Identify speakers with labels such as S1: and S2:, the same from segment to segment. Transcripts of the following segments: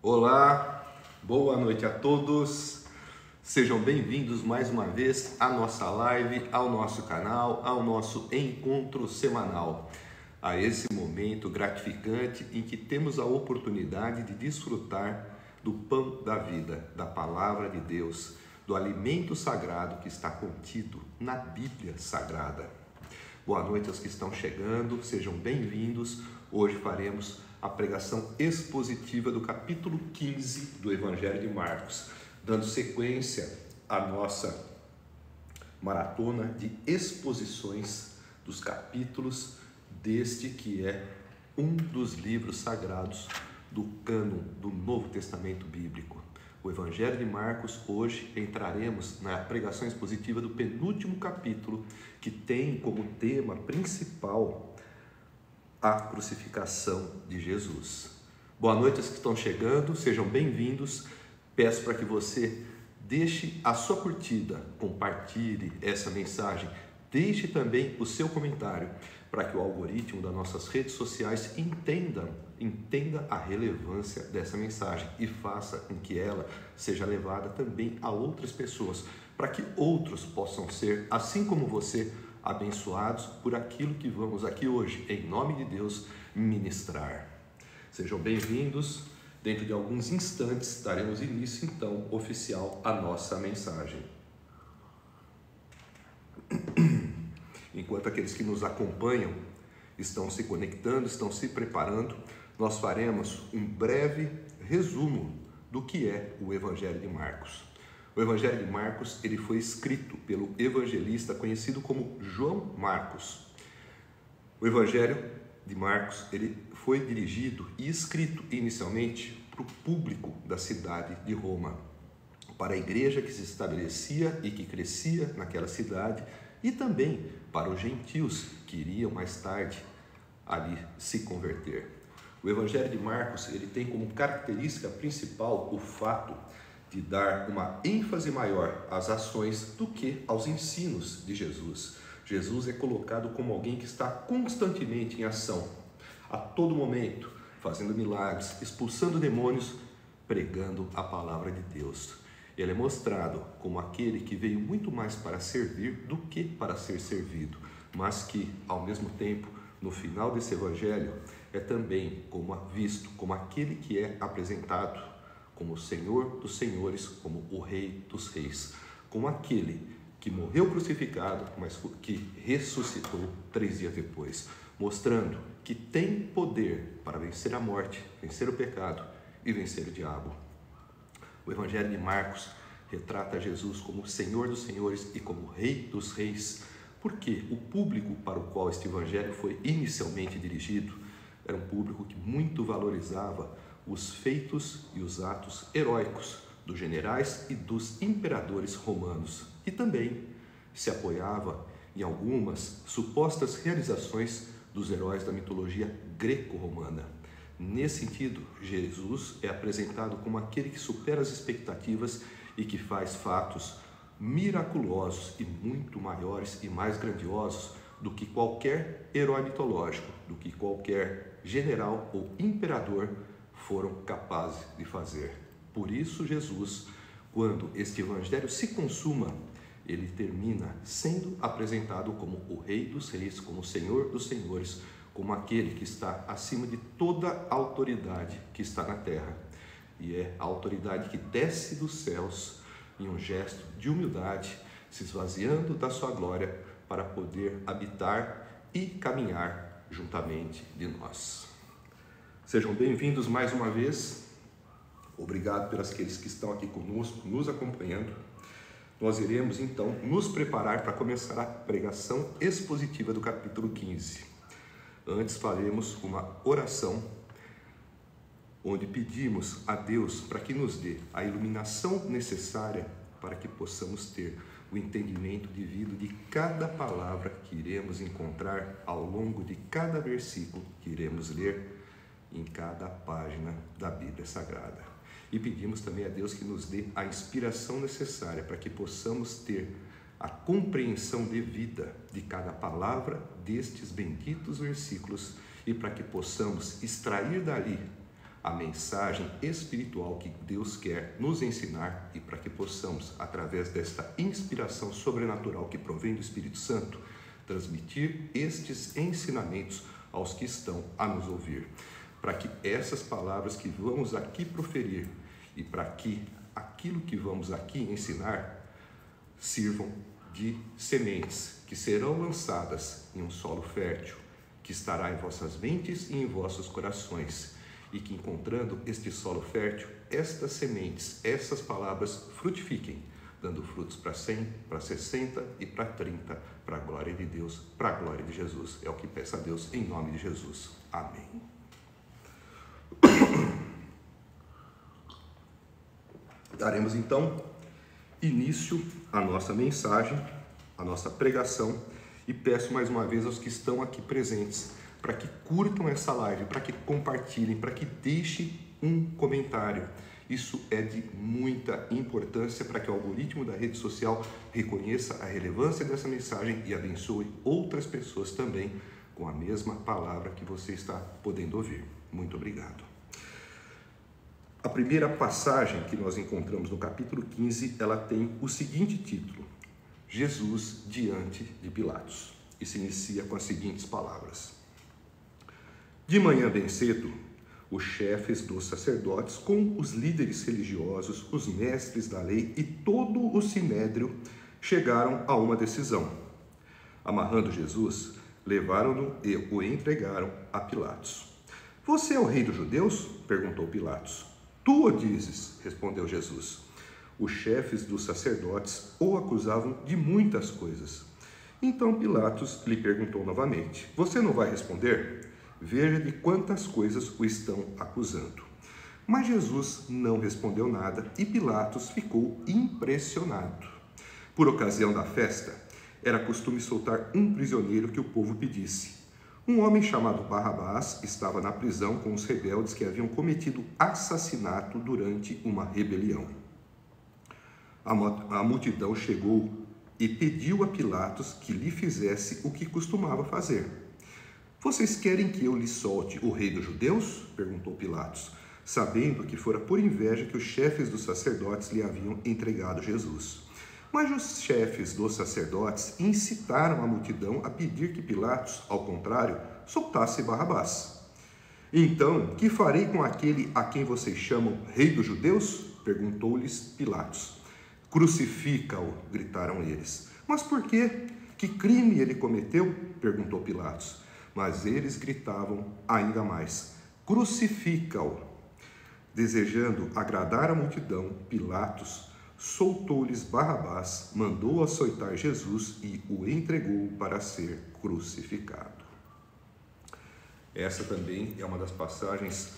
S1: Olá, boa noite a todos. Sejam bem-vindos mais uma vez à nossa live, ao nosso canal, ao nosso encontro semanal. A esse momento gratificante em que temos a oportunidade de desfrutar do pão da vida, da palavra de Deus, do alimento sagrado que está contido na Bíblia Sagrada. Boa noite aos que estão chegando, sejam bem-vindos. Hoje faremos a pregação expositiva do capítulo 15 do Evangelho de Marcos, dando sequência à nossa maratona de exposições dos capítulos deste que é um dos livros sagrados do cânon do Novo Testamento Bíblico. O Evangelho de Marcos. Hoje entraremos na pregação expositiva do penúltimo capítulo, que tem como tema principal a crucificação de Jesus. Boa noite aos que estão chegando, sejam bem-vindos. Peço para que você deixe a sua curtida, compartilhe essa mensagem, deixe também o seu comentário, para que o algoritmo das nossas redes sociais entenda a relevância dessa mensagem e faça com que ela seja levada também a outras pessoas, para que outros possam ser, assim como você, abençoados por aquilo que vamos aqui hoje, em nome de Deus, ministrar. Sejam bem-vindos. Dentro de alguns instantes daremos início, então, oficial à nossa mensagem. Enquanto aqueles que nos acompanham estão se conectando, estão se preparando, nós faremos um breve resumo do que é o Evangelho de Marcos. O Evangelho de Marcos, ele foi escrito pelo evangelista conhecido como João Marcos. O Evangelho de Marcos, ele foi dirigido e escrito inicialmente para o público da cidade de Roma, para a igreja que se estabelecia e que crescia naquela cidade, e também para os gentios que iriam mais tarde ali se converter. O Evangelho de Marcos, ele tem como característica principal o fato de dar uma ênfase maior às ações do que aos ensinos de Jesus. Jesus é colocado como alguém que está constantemente em ação, a todo momento, fazendo milagres, expulsando demônios, pregando a palavra de Deus. Ele é mostrado como aquele que veio muito mais para servir do que para ser servido, mas que, ao mesmo tempo, no final desse evangelho, é também visto como aquele que é apresentado como o Senhor dos Senhores, como o Rei dos Reis, como aquele que morreu crucificado, mas que ressuscitou 3 dias depois, mostrando que tem poder para vencer a morte, vencer o pecado e vencer o diabo. O Evangelho de Marcos retrata Jesus como o Senhor dos Senhores e como Rei dos Reis, porque o público para o qual este Evangelho foi inicialmente dirigido era um público que muito valorizava os feitos e os atos heróicos dos generais e dos imperadores romanos, e também se apoiava em algumas supostas realizações dos heróis da mitologia greco-romana. Nesse sentido, Jesus é apresentado como aquele que supera as expectativas e que faz fatos miraculosos e muito maiores e mais grandiosos do que qualquer herói mitológico, do que qualquer general ou imperador foram capazes de fazer. Por isso, Jesus, quando este evangelho se consuma, ele termina sendo apresentado como o Rei dos Reis, como o Senhor dos Senhores, como aquele que está acima de toda autoridade que está na terra. E é a autoridade que desce dos céus em um gesto de humildade, se esvaziando da sua glória para poder habitar e caminhar juntamente de nós. Sejam bem-vindos mais uma vez. Obrigado pelos aqueles que estão aqui conosco, nos acompanhando. Nós iremos então nos preparar para começar a pregação expositiva do capítulo 15. Antes faremos uma oração, onde pedimos a Deus para que nos dê a iluminação necessária para que possamos ter o entendimento devido de cada palavra que iremos encontrar ao longo de cada versículo que iremos ler em cada página da Bíblia Sagrada. E pedimos também a Deus que nos dê a inspiração necessária para que possamos ter a compreensão devida de cada palavra destes benditos versículos e para que possamos extrair dali a mensagem espiritual que Deus quer nos ensinar e para que possamos, através desta inspiração sobrenatural que provém do Espírito Santo, transmitir estes ensinamentos aos que estão a nos ouvir, para que essas palavras que vamos aqui proferir e para que aquilo que vamos aqui ensinar sirvam de sementes que serão lançadas em um solo fértil, que estará em vossas mentes e em vossos corações, e que, encontrando este solo fértil, estas sementes, essas palavras frutifiquem, dando frutos para 100, para 60 e para 30, para a glória de Deus, para a glória de Jesus. É o que peço a Deus em nome de Jesus. Amém. Daremos então início à nossa mensagem, à nossa pregação, e peço mais uma vez aos que estão aqui presentes para que curtam essa live, para que compartilhem, para que deixem um comentário. Isso é de muita importância para que o algoritmo da rede social reconheça a relevância dessa mensagem e abençoe outras pessoas também com a mesma palavra que você está podendo ouvir. Muito obrigado. A primeira passagem que nós encontramos no capítulo 15, ela tem o seguinte título: Jesus diante de Pilatos, e se inicia com as seguintes palavras: De manhã bem cedo, os chefes dos sacerdotes, com os líderes religiosos, os mestres da lei e todo o sinédrio, chegaram a uma decisão. Amarrando Jesus, levaram-no e o entregaram a Pilatos. Você é o rei dos judeus? Perguntou Pilatos. Tu o dizes, respondeu Jesus. Os chefes dos sacerdotes o acusavam de muitas coisas. Então Pilatos lhe perguntou novamente: Você não vai responder? Veja de quantas coisas o estão acusando. Mas Jesus não respondeu nada e Pilatos ficou impressionado. Por ocasião da festa, era costume soltar um prisioneiro que o povo pedisse. Um homem chamado Barrabás estava na prisão com os rebeldes que haviam cometido assassinato durante uma rebelião. A multidão chegou e pediu a Pilatos que lhe fizesse o que costumava fazer. Vocês querem que eu lhe solte o rei dos judeus? Perguntou Pilatos, sabendo que fora por inveja que os chefes dos sacerdotes lhe haviam entregado Jesus. Mas os chefes dos sacerdotes incitaram a multidão a pedir que Pilatos, ao contrário, soltasse Barrabás. Então, que farei com aquele a quem vocês chamam rei dos judeus? Perguntou-lhes Pilatos. Crucifica-o, gritaram eles. Mas por quê? Que crime ele cometeu? Perguntou Pilatos. Mas eles gritavam ainda mais: crucifica-o! Desejando agradar a multidão, Pilatos soltou-lhes Barrabás, mandou açoitar Jesus e o entregou para ser crucificado. Essa também é uma das passagens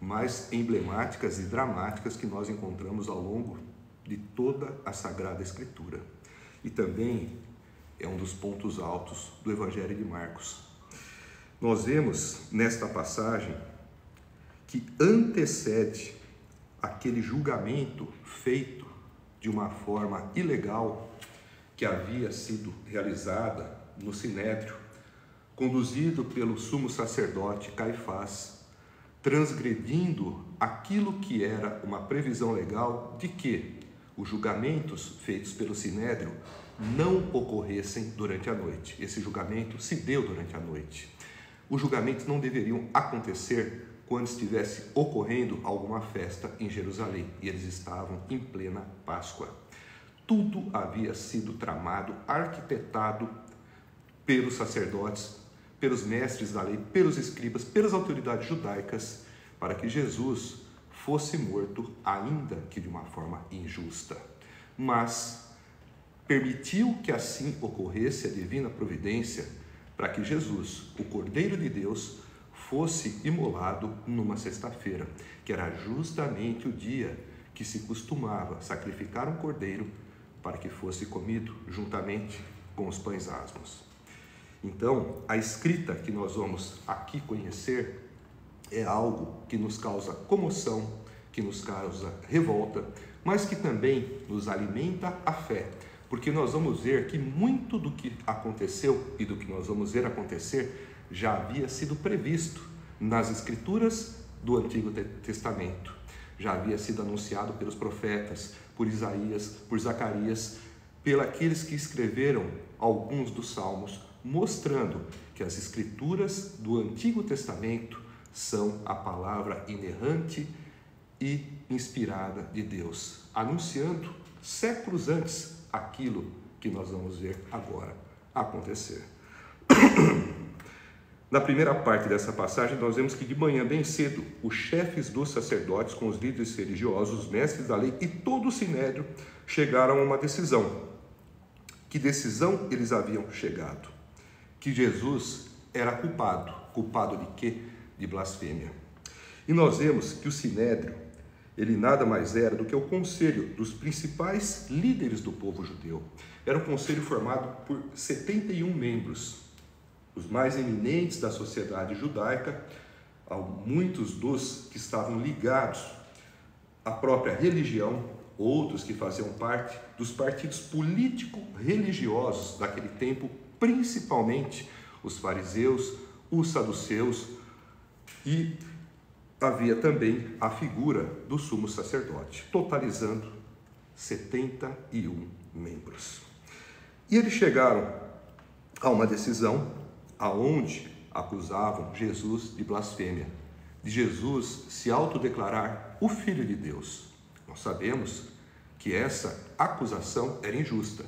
S1: mais emblemáticas e dramáticas que nós encontramos ao longo de toda a Sagrada Escritura. E também é um dos pontos altos do Evangelho de Marcos. Nós vemos nesta passagem que antecede aquele julgamento feito de uma forma ilegal que havia sido realizada no Sinédrio, conduzido pelo sumo sacerdote Caifás, transgredindo aquilo que era uma previsão legal de que os julgamentos feitos pelo Sinédrio não ocorressem durante a noite. Esse julgamento se deu durante a noite. Os julgamentos não deveriam acontecer quando estivesse ocorrendo alguma festa em Jerusalém, e eles estavam em plena Páscoa. Tudo havia sido tramado, arquitetado pelos sacerdotes, pelos mestres da lei, pelos escribas, pelas autoridades judaicas, para que Jesus fosse morto, ainda que de uma forma injusta. Mas permitiu que assim ocorresse a divina providência para que Jesus, o Cordeiro de Deus, fosse imolado numa sexta-feira, que era justamente o dia que se costumava sacrificar um cordeiro para que fosse comido juntamente com os pães asmos. Então, a escrita que nós vamos aqui conhecer é algo que nos causa comoção, que nos causa revolta, mas que também nos alimenta a fé, porque nós vamos ver que muito do que aconteceu e do que nós vamos ver acontecer já havia sido previsto nas Escrituras do Antigo Testamento. Já havia sido anunciado pelos profetas, por Isaías, por Zacarias, pelos que escreveram alguns dos salmos, mostrando que as escrituras do Antigo Testamento são a palavra inerrante e inspirada de Deus, anunciando séculos antes aquilo que nós vamos ver agora acontecer. Na primeira parte dessa passagem, nós vemos que de manhã bem cedo, os chefes dos sacerdotes, com os líderes religiosos, os mestres da lei e todo o sinédrio chegaram a uma decisão. Que decisão eles haviam chegado? Que Jesus era culpado. Culpado de quê? De blasfêmia. E nós vemos que o sinédrio, ele nada mais era do que o conselho dos principais líderes do povo judeu. Era um conselho formado por 71 membros, os mais eminentes da sociedade judaica, muitos dos que estavam ligados à própria religião, outros que faziam parte dos partidos político-religiosos daquele tempo, principalmente os fariseus, os saduceus, e havia também a figura do sumo sacerdote, totalizando 71 membros. E eles chegaram a uma decisão aonde acusavam Jesus de blasfêmia, de Jesus se autodeclarar o Filho de Deus. Nós sabemos que essa acusação era injusta.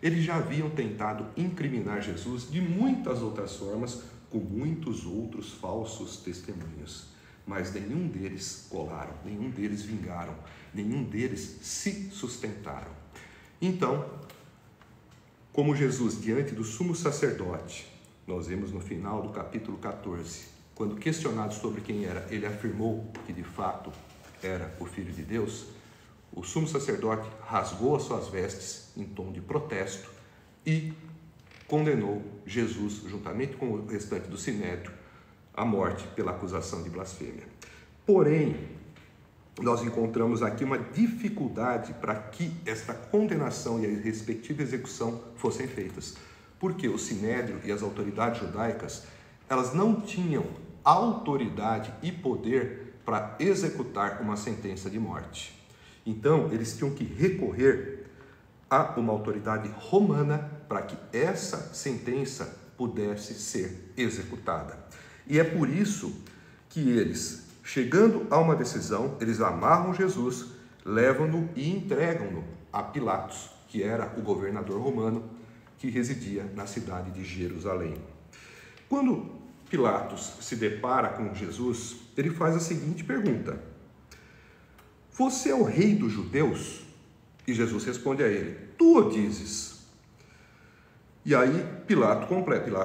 S1: Eles já haviam tentado incriminar Jesus de muitas outras formas, com muitos outros falsos testemunhos, mas nenhum deles colaram, nenhum deles vingaram, nenhum deles se sustentaram. Então, como Jesus, diante do sumo sacerdote, nós vemos no final do capítulo 14, quando questionado sobre quem era, ele afirmou que de fato era o Filho de Deus. O sumo sacerdote rasgou as suas vestes em tom de protesto e condenou Jesus, juntamente com o restante do sinédrio, à morte pela acusação de blasfêmia. Porém, nós encontramos aqui uma dificuldade para que esta condenação e a respectiva execução fossem feitas. Porque o sinédrio e as autoridades judaicas, elas não tinham autoridade e poder para executar uma sentença de morte. Então, eles tinham que recorrer a uma autoridade romana para que essa sentença pudesse ser executada. E é por isso que eles, chegando a uma decisão, eles amarram Jesus, levam-no e entregam-no a Pilatos, que era o governador romano, que residia na cidade de Jerusalém. Quando Pilatos se depara com Jesus, ele faz a seguinte pergunta: você é o rei dos judeus? E Jesus responde a ele: tu o dizes. E aí Pilatos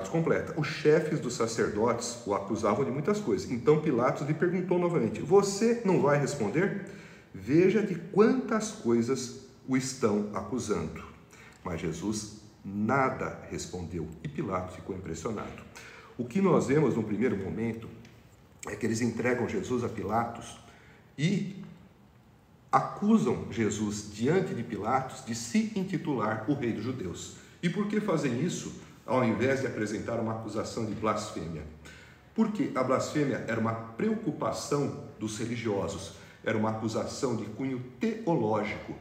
S1: completa: os chefes dos sacerdotes o acusavam de muitas coisas. Então Pilatos lhe perguntou novamente: você não vai responder? Veja de quantas coisas o estão acusando. Mas Jesus nada respondeu e Pilatos ficou impressionado. O que nós vemos no primeiro momento é que eles entregam Jesus a Pilatos e acusam Jesus diante de Pilatos de se intitular o rei dos judeus. E por que fazem isso ao invés de apresentar uma acusação de blasfêmia? Porque a blasfêmia era uma preocupação dos religiosos, era uma acusação de cunho teológico.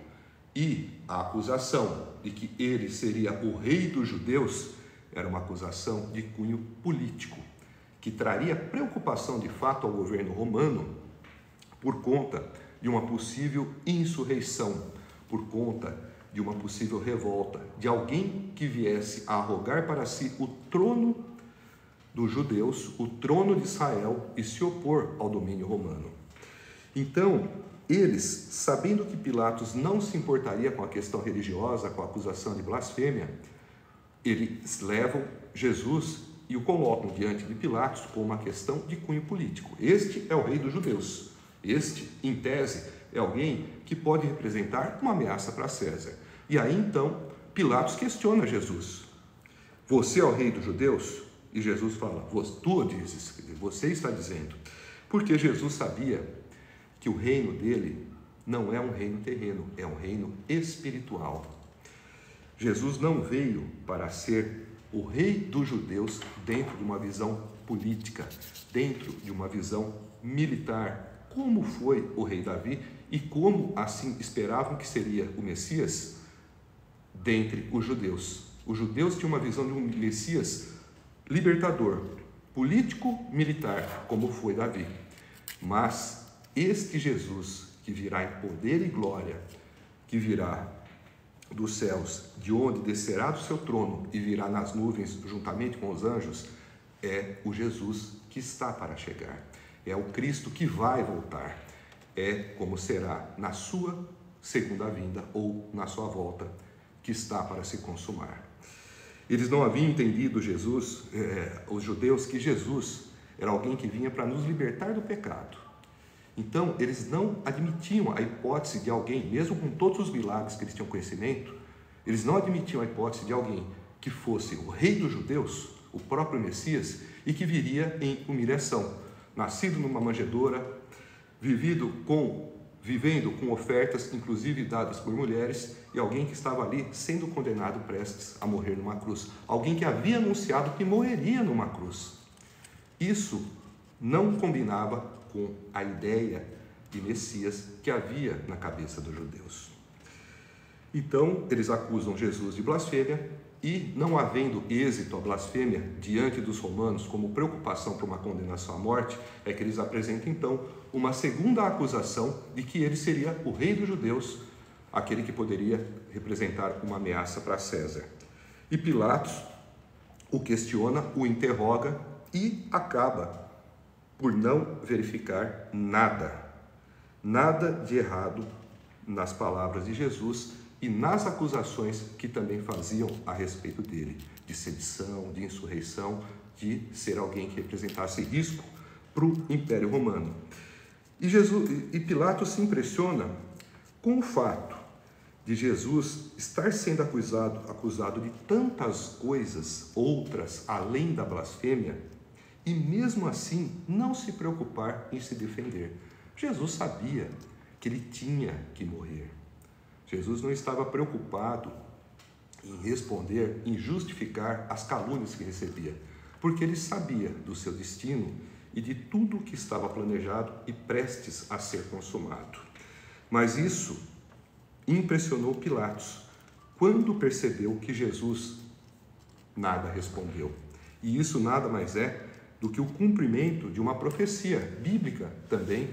S1: E a acusação de que ele seria o rei dos judeus era uma acusação de cunho político, que traria preocupação de fato ao governo romano por conta de uma possível insurreição, por conta de uma possível revolta, de alguém que viesse a arrogar para si o trono dos judeus, o trono de Israel, e se opor ao domínio romano. Então, eles, sabendo que Pilatos não se importaria com a questão religiosa, com a acusação de blasfêmia, eles levam Jesus e o colocam diante de Pilatos com uma questão de cunho político. Este é o rei dos judeus. Este, em tese, é alguém que pode representar uma ameaça para César. E aí, então, Pilatos questiona Jesus. Você é o rei dos judeus? E Jesus fala: tu dizes, você está dizendo. Porque Jesus sabia que o reino dele não é um reino terreno, é um reino espiritual. Jesus não veio para ser o rei dos judeus dentro de uma visão política, dentro de uma visão militar, como foi o rei Davi e como assim esperavam que seria o Messias dentre os judeus. Os judeus tinham uma visão de um Messias libertador, político-militar, como foi Davi. Mas este Jesus, que virá em poder e glória, que virá dos céus, de onde descerá do seu trono e virá nas nuvens juntamente com os anjos, é o Jesus que está para chegar. É o Cristo que vai voltar. É como será na sua segunda vinda ou na sua volta, que está para se consumar. Eles não haviam entendido os judeus, que Jesus era alguém que vinha para nos libertar do pecado. Então, eles não admitiam a hipótese de alguém, mesmo com todos os milagres que eles tinham conhecimento, eles não admitiam a hipótese de alguém que fosse o rei dos judeus, o próprio Messias, e que viria em humilhação, nascido numa manjedoura, vivendo com ofertas, inclusive dadas por mulheres, e alguém que estava ali sendo condenado prestes a morrer numa cruz. Alguém que havia anunciado que morreria numa cruz. Isso não combinava com a ideia de Messias que havia na cabeça dos judeus. Então, eles acusam Jesus de blasfêmia e, não havendo êxito à blasfêmia diante dos romanos como preocupação por uma condenação à morte, é que eles apresentam então uma segunda acusação de que ele seria o rei dos judeus, aquele que poderia representar uma ameaça para César. E Pilatos o questiona, o interroga e acaba por não verificar nada de errado nas palavras de Jesus e nas acusações que também faziam a respeito dele, de sedição, de insurreição, de ser alguém que representasse risco para o Império Romano. E Pilatos se impressiona com o fato de Jesus estar sendo acusado de tantas coisas outras além da blasfêmia, e mesmo assim não se preocupar em se defender. Jesus sabia que ele tinha que morrer. Jesus não estava preocupado em responder, em justificar as calúnias que recebia, porque ele sabia do seu destino e de tudo que estava planejado e prestes a ser consumado. Mas isso impressionou Pilatos quando percebeu que Jesus nada respondeu. E isso nada mais é do que o cumprimento de uma profecia bíblica também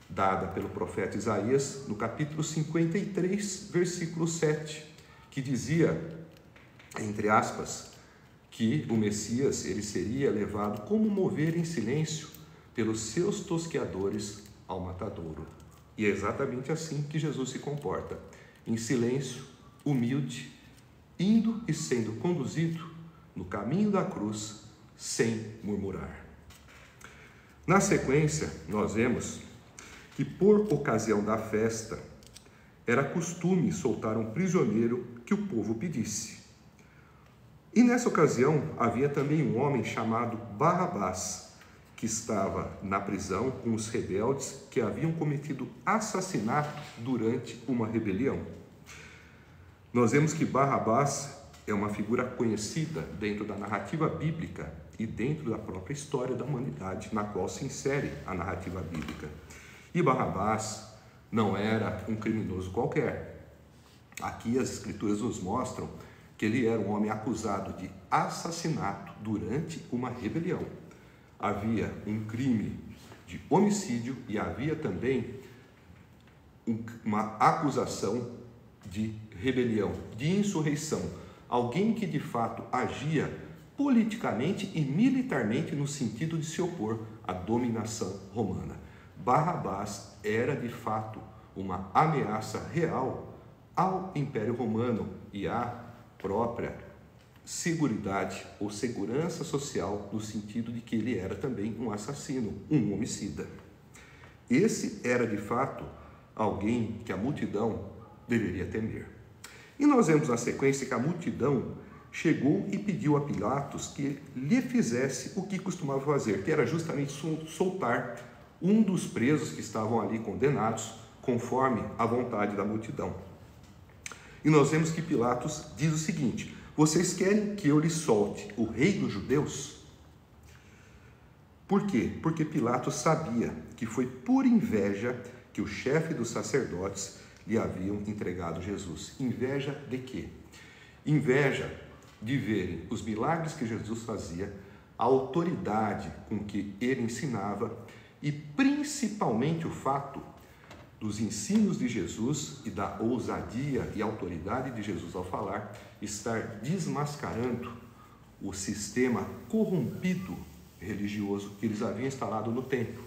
S1: dada pelo profeta Isaías no capítulo 53, versículo 7, que dizia, entre aspas, que o Messias ele seria levado como mover em silêncio pelos seus tosqueadores ao matadouro. E é exatamente assim que Jesus se comporta, em silêncio, humilde, indo e sendo conduzido no caminho da cruz, sem murmurar. Na sequência, nós vemos que por ocasião da festa, era costume soltar um prisioneiro que o povo pedisse. E nessa ocasião, havia também um homem chamado Barrabás, que estava na prisão com os rebeldes que haviam cometido assassinato durante uma rebelião. Nós vemos que Barrabás é uma figura conhecida dentro da narrativa bíblica e dentro da própria história da humanidade, na qual se insere a narrativa bíblica. E Barrabás não era um criminoso qualquer. Aqui as escrituras nos mostram que ele era um homem acusado de assassinato durante uma rebelião. Havia um crime de homicídio e havia também uma acusação de rebelião, de insurreição. Alguém que de fato agia politicamente e militarmente no sentido de se opor à dominação romana. Barrabás era de fato uma ameaça real ao Império Romano e à própria seguridade ou segurança social, no sentido de que ele era também um assassino, um homicida. Esse era de fato alguém que a multidão deveria temer. E nós vemos na sequência que a multidão chegou e pediu a Pilatos que lhe fizesse o que costumava fazer, que era justamente soltar um dos presos que estavam ali condenados, conforme a vontade da multidão. E nós vemos que Pilatos diz o seguinte: vocês querem que eu lhe solte o rei dos judeus? Por quê? Porque Pilatos sabia que foi por inveja que o chefe dos sacerdotes lhe haviam entregado Jesus. Inveja de quê? Inveja de verem os milagres que Jesus fazia, a autoridade com que ele ensinava e principalmente o fato dos ensinos de Jesus e da ousadia e autoridade de Jesus ao falar, estar desmascarando o sistema corrompido religioso que eles haviam instalado no templo,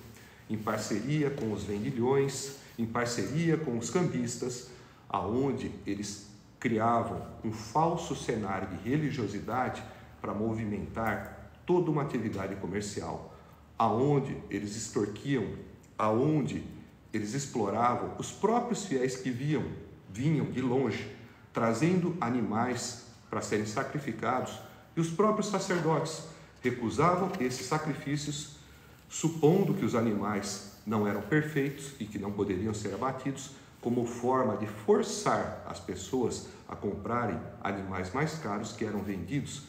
S1: em parceria com os vendilhões, em parceria com os cambistas, aonde eles criavam um falso cenário de religiosidade para movimentar toda uma atividade comercial, aonde eles extorquiam, aonde eles exploravam os próprios fiéis que vinham de longe, trazendo animais para serem sacrificados, e os próprios sacerdotes recusavam esses sacrifícios, supondo que os animais não eram perfeitos e que não poderiam ser abatidos, como forma de forçar as pessoas a comprarem animais mais caros que eram vendidos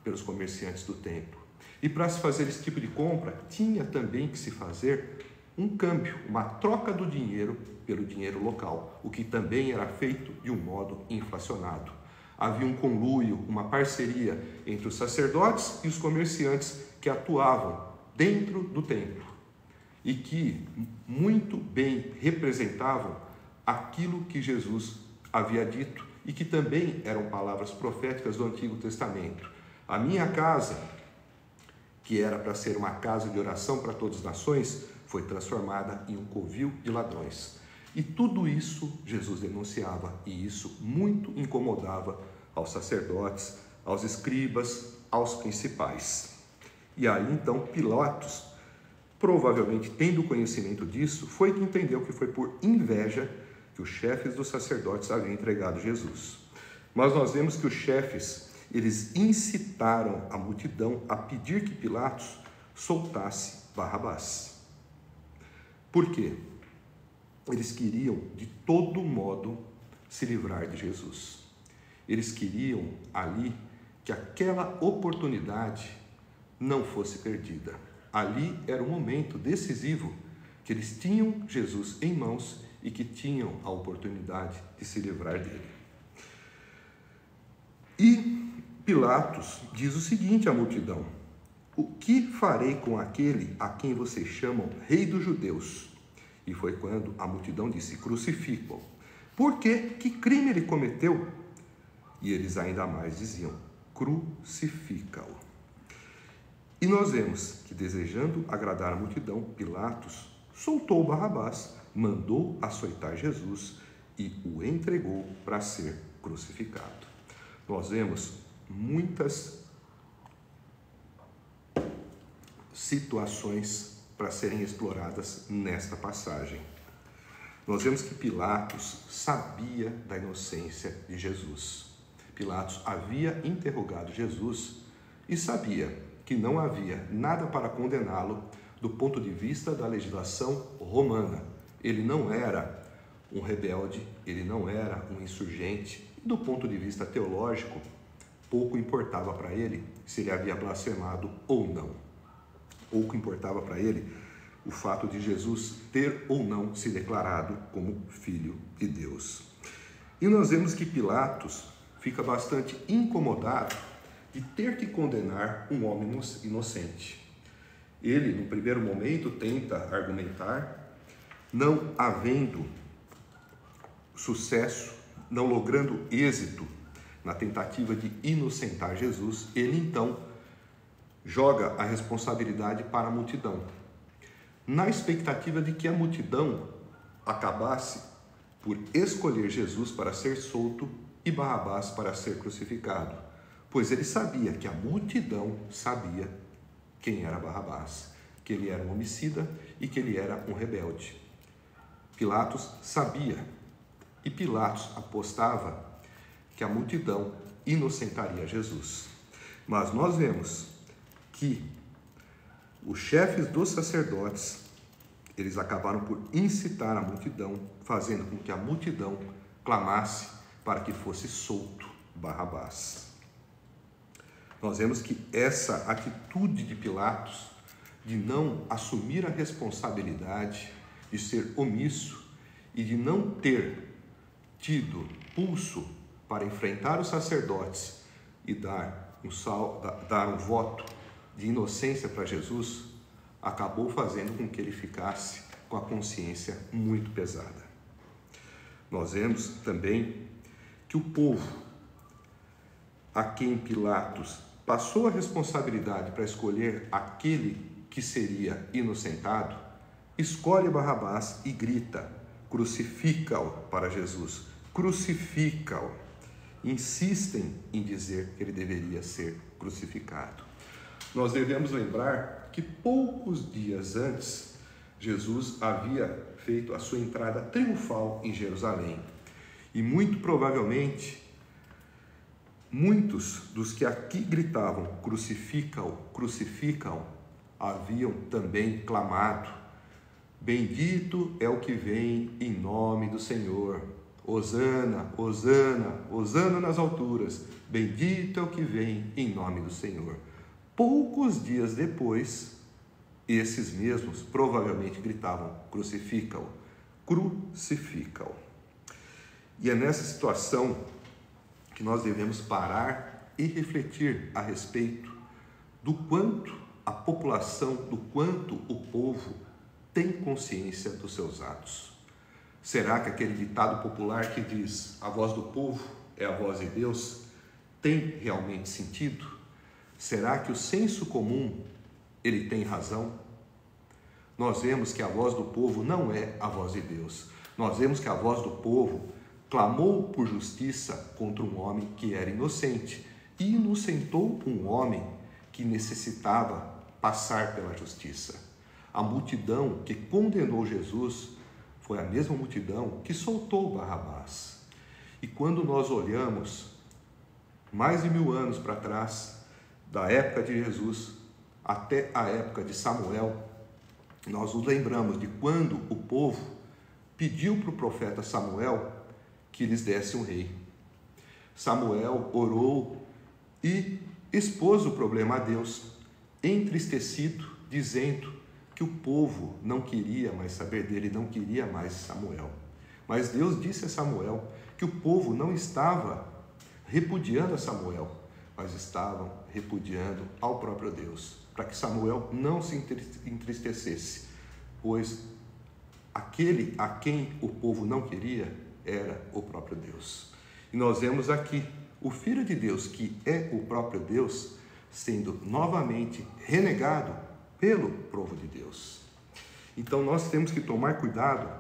S1: pelos comerciantes do templo. E para se fazer esse tipo de compra, tinha também que se fazer um câmbio, uma troca do dinheiro pelo dinheiro local, o que também era feito de um modo inflacionado. Havia um conluio, uma parceria entre os sacerdotes e os comerciantes que atuavam dentro do templo e que muito bem representavam aquilo que Jesus havia dito e que também eram palavras proféticas do Antigo Testamento. A minha casa, que era para ser uma casa de oração para todas as nações, foi transformada em um covil de ladrões. E tudo isso Jesus denunciava, e isso muito incomodava aos sacerdotes, aos escribas, aos principais. E aí então Pilatos, provavelmente tendo conhecimento disso, foi que entendeu que foi por inveja que os chefes dos sacerdotes haviam entregado Jesus. Mas nós vemos que os chefes, eles incitaram a multidão a pedir que Pilatos soltasse Barrabás. Por quê? Eles queriam, de todo modo, se livrar de Jesus. Eles queriam ali que aquela oportunidade não fosse perdida. Ali era o momento decisivo que eles tinham Jesus em mãos e que tinham a oportunidade de se livrar dele. E Pilatos diz o seguinte à multidão: o que farei com aquele a quem vocês chamam Rei dos Judeus? E foi quando a multidão disse: crucificam. Por quê? Que crime ele cometeu? E eles ainda mais diziam: crucifica-o. E nós vemos que, desejando agradar a multidão, Pilatos soltou Barrabás, mandou açoitar Jesus e o entregou para ser crucificado. Nós vemos muitas situações para serem exploradas nesta passagem. Nós vemos que Pilatos sabia da inocência de Jesus. Pilatos havia interrogado Jesus e sabia que não havia nada para condená-lo do ponto de vista da legislação romana. Ele não era um rebelde, ele não era um insurgente. Do ponto de vista teológico, pouco importava para ele se ele havia blasfemado ou não. Pouco importava para ele o fato de Jesus ter ou não se declarado como Filho de Deus. E nós vemos que Pilatos fica bastante incomodado de ter que condenar um homem inocente. Ele, no primeiro momento, tenta argumentar, não havendo sucesso, não logrando êxito na tentativa de inocentar Jesus, ele então joga a responsabilidade para a multidão, na expectativa de que a multidão acabasse por escolher Jesus para ser solto e Barrabás para ser crucificado, pois ele sabia que a multidão sabia quem era Barrabás, que ele era um homicida e que ele era um rebelde. Pilatos sabia, e Pilatos apostava que a multidão inocentaria Jesus. Mas nós vemos que os chefes dos sacerdotes, eles acabaram por incitar a multidão, fazendo com que a multidão clamasse para que fosse solto Barrabás. Nós vemos que essa atitude de Pilatos de não assumir a responsabilidade, de ser omisso e de não ter tido pulso para enfrentar os sacerdotes e dar um voto de inocência para Jesus, acabou fazendo com que ele ficasse com a consciência muito pesada. Nós vemos também que o povo a quem Pilatos passou a responsabilidade para escolher aquele que seria inocentado, escolhe Barrabás e grita: crucifica-o para Jesus, crucifica-o. Insistem em dizer que ele deveria ser crucificado. Nós devemos lembrar que poucos dias antes, Jesus havia feito a sua entrada triunfal em Jerusalém. E muito provavelmente, muitos dos que aqui gritavam crucifica-o, crucifica-o, haviam também clamado: bendito é o que vem em nome do Senhor. Hosana, Hosana, Hosana nas alturas. Bendito é o que vem em nome do Senhor. Poucos dias depois, esses mesmos provavelmente gritavam: crucifica-o, crucifica-o. E é nessa situação que nós devemos parar e refletir a respeito do quanto a população, do quanto o povo tem consciência dos seus atos. Será que aquele ditado popular que diz a voz do povo é a voz de Deus tem realmente sentido? Será que o senso comum ele tem razão? Nós vemos que a voz do povo não é a voz de Deus. Nós vemos que a voz do povo clamou por justiça contra um homem que era inocente e inocentou um homem que necessitava passar pela justiça. A multidão que condenou Jesus foi a mesma multidão que soltou Barrabás. E quando nós olhamos mais de 1000 anos para trás, da época de Jesus até a época de Samuel, nós nos lembramos de quando o povo pediu para o profeta Samuel que lhes desse um rei. Samuel orou e expôs o problema a Deus, entristecido, dizendo que o povo não queria mais saber dele, não queria mais Samuel. Mas Deus disse a Samuel que o povo não estava repudiando a Samuel, mas estavam repudiando ao próprio Deus, para que Samuel não se entristecesse, pois aquele a quem o povo não queria era o próprio Deus. E nós vemos aqui o Filho de Deus, que é o próprio Deus, sendo novamente renegado pelo povo de Deus. Então nós temos que tomar cuidado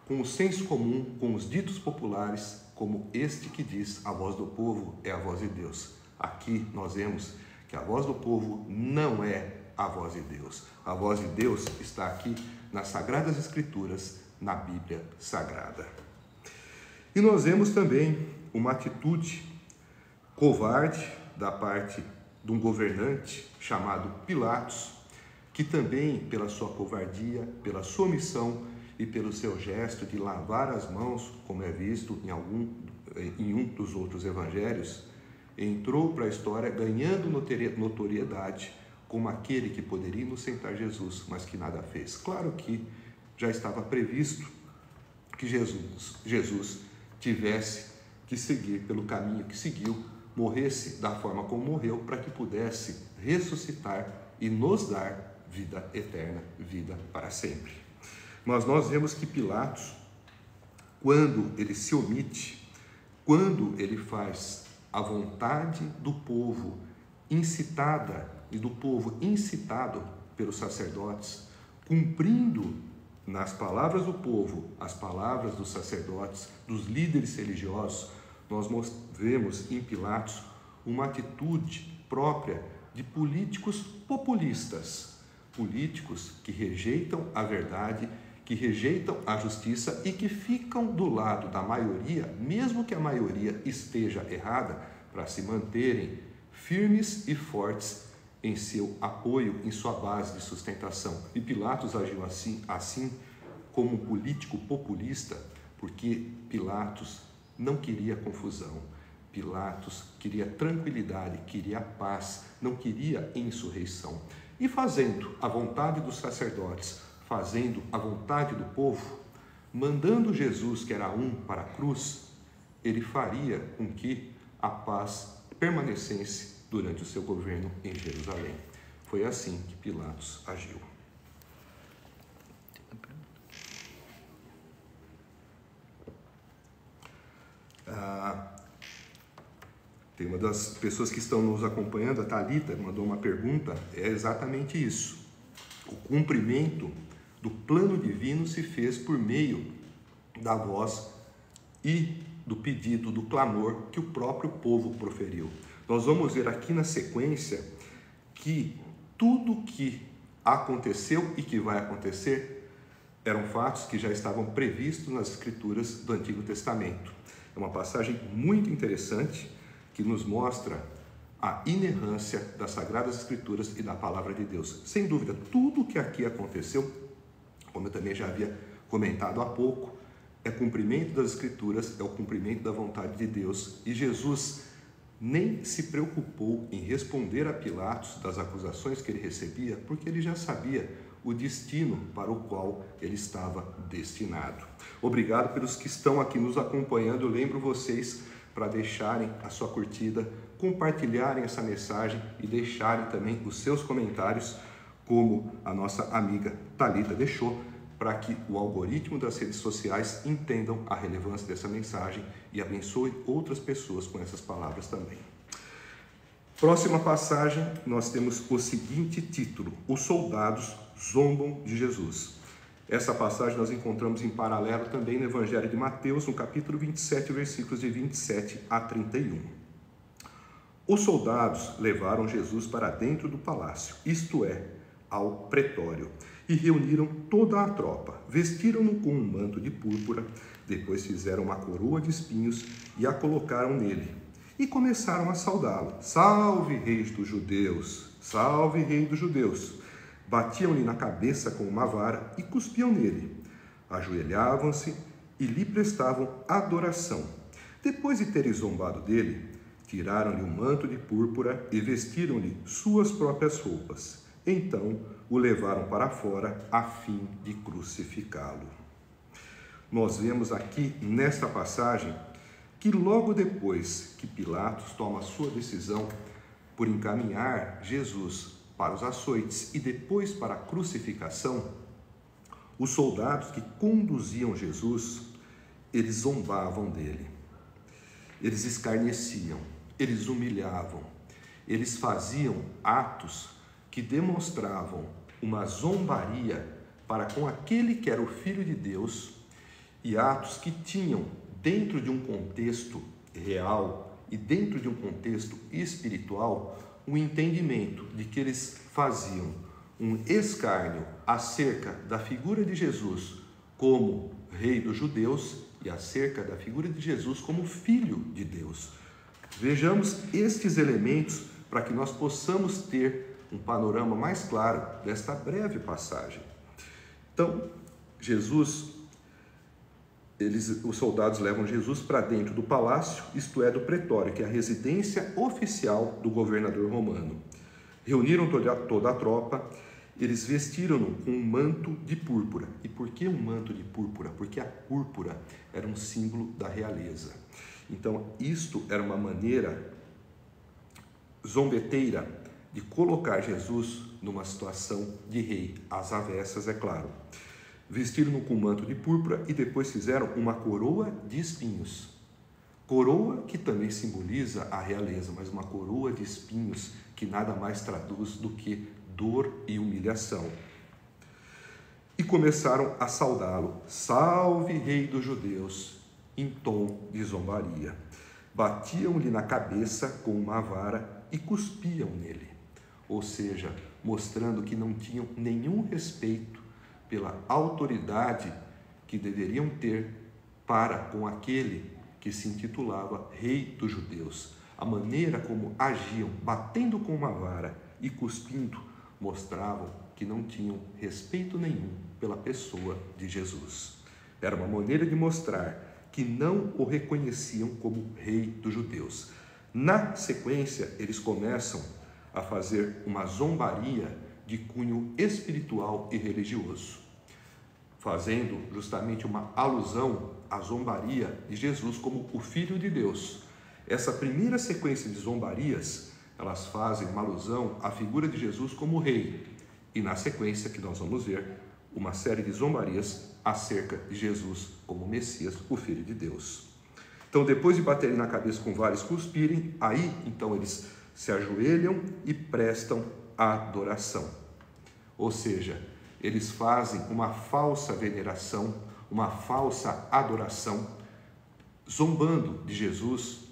S1: com o senso comum, com os ditos populares, como este que diz a voz do povo é a voz de Deus. Aqui nós vemos que a voz do povo não é a voz de Deus. A voz de Deus está aqui nas Sagradas Escrituras, na Bíblia Sagrada. E nós vemos também uma atitude covarde da parte de um governante chamado Pilatos, que também, pela sua covardia, pela sua omissão e pelo seu gesto de lavar as mãos, como é visto em um dos outros evangelhos, entrou para a história ganhando notoriedade como aquele que poderia inocentar Jesus, mas que nada fez. Claro que já estava previsto que Jesus tivesse que seguir pelo caminho que seguiu, morresse da forma como morreu, para que pudesse ressuscitar e nos dar vida eterna, vida para sempre. Mas nós vemos que Pilatos, quando ele se omite, quando ele faz a vontade do povo incitada e do povo incitado pelos sacerdotes, cumprindo nas palavras do povo as palavras dos sacerdotes, dos líderes religiosos, nós vemos em Pilatos uma atitude própria de políticos populistas, políticos que rejeitam a verdade, que rejeitam a justiça e que ficam do lado da maioria, mesmo que a maioria esteja errada, para se manterem firmes e fortes em seu apoio, em sua base de sustentação. E Pilatos agiu assim como um político populista, porque Pilatos não queria confusão. Pilatos queria tranquilidade, queria paz, não queria insurreição. E fazendo a vontade dos sacerdotes, fazendo a vontade do povo, mandando Jesus, que era um, para a cruz, ele faria com que a paz permanecesse durante o seu governo em Jerusalém. Foi assim que Pilatos agiu. Tem uma das pessoas que estão nos acompanhando, a Thalita, mandou uma pergunta, é exatamente isso. O cumprimento do plano divino se fez por meio da voz e do pedido, do clamor que o próprio povo proferiu. Nós vamos ver aqui na sequência que tudo que aconteceu e que vai acontecer eram fatos que já estavam previstos nas Escrituras do Antigo Testamento. É uma passagem muito interessante que nos mostra a inerrância das Sagradas Escrituras e da Palavra de Deus. Sem dúvida, tudo o que aqui aconteceu, como eu também já havia comentado há pouco, é cumprimento das Escrituras, é o cumprimento da vontade de Deus. E Jesus nem se preocupou em responder a Pilatos das acusações que ele recebia, porque ele já sabia o destino para o qual ele estava destinado. Obrigado pelos que estão aqui nos acompanhando. Eu lembro vocês para deixarem a sua curtida, compartilharem essa mensagem e deixarem também os seus comentários, como a nossa amiga Thalita deixou, para que o algoritmo das redes sociais entendam a relevância dessa mensagem e abençoe outras pessoas com essas palavras também. Próxima passagem, nós temos o seguinte título: Os soldados zombam de Jesus. Essa passagem nós encontramos em paralelo também no Evangelho de Mateus, no capítulo 27, versículos de 27 a 31. Os soldados levaram Jesus para dentro do palácio, isto é, ao pretório, e reuniram toda a tropa, vestiram-no com um manto de púrpura, depois fizeram uma coroa de espinhos e a colocaram nele, e começaram a saudá-lo: Salve, rei dos judeus! Salve, rei dos judeus! Batiam-lhe na cabeça com uma vara e cuspiam nele. Ajoelhavam-se e lhe prestavam adoração. Depois de terem zombado dele, tiraram-lhe um manto de púrpura e vestiram-lhe suas próprias roupas. Então o levaram para fora a fim de crucificá-lo. Nós vemos aqui nesta passagem que logo depois que Pilatos toma a sua decisão por encaminhar Jesus para os açoites e depois para a crucificação, os soldados que conduziam Jesus, eles zombavam dele, eles escarneciam, eles humilhavam, eles faziam atos que demonstravam uma zombaria para com aquele que era o Filho de Deus, e atos que tinham, dentro de um contexto real e dentro de um contexto espiritual, um entendimento de que eles faziam um escárnio acerca da figura de Jesus como rei dos judeus e acerca da figura de Jesus como filho de Deus. Vejamos estes elementos para que nós possamos ter um panorama mais claro desta breve passagem. Então, os soldados levam Jesus para dentro do palácio, isto é, do pretório, que é a residência oficial do governador romano. Reuniram toda a tropa, eles vestiram-no com um manto de púrpura. E por que um manto de púrpura? Porque a púrpura era um símbolo da realeza. Então, isto era uma maneira zombeteira de colocar Jesus numa situação de rei, às avessas, é claro. Vestiram-no com um manto de púrpura e depois fizeram uma coroa de espinhos. Coroa que também simboliza a realeza, mas uma coroa de espinhos que nada mais traduz do que dor e humilhação. E começaram a saudá-lo: Salve, rei dos judeus, em tom de zombaria. Batiam-lhe na cabeça com uma vara e cuspiam nele. Ou seja, mostrando que não tinham nenhum respeito pela autoridade que deveriam ter para com aquele que se intitulava Rei dos Judeus. A maneira como agiam, batendo com uma vara e cuspindo, mostravam que não tinham respeito nenhum pela pessoa de Jesus. Era uma maneira de mostrar que não o reconheciam como Rei dos Judeus. Na sequência, eles começam a fazer uma zombaria de cunho espiritual e religioso, fazendo justamente uma alusão à zombaria de Jesus como o Filho de Deus. Essa primeira sequência de zombarias, elas fazem uma alusão à figura de Jesus como rei. E na sequência, que nós vamos ver, uma série de zombarias acerca de Jesus como Messias, o Filho de Deus. Então, depois de baterem na cabeça com varas e cuspirem, aí, então, eles se ajoelham e prestam adoração. Ou seja, eles fazem uma falsa veneração, uma falsa adoração, zombando de Jesus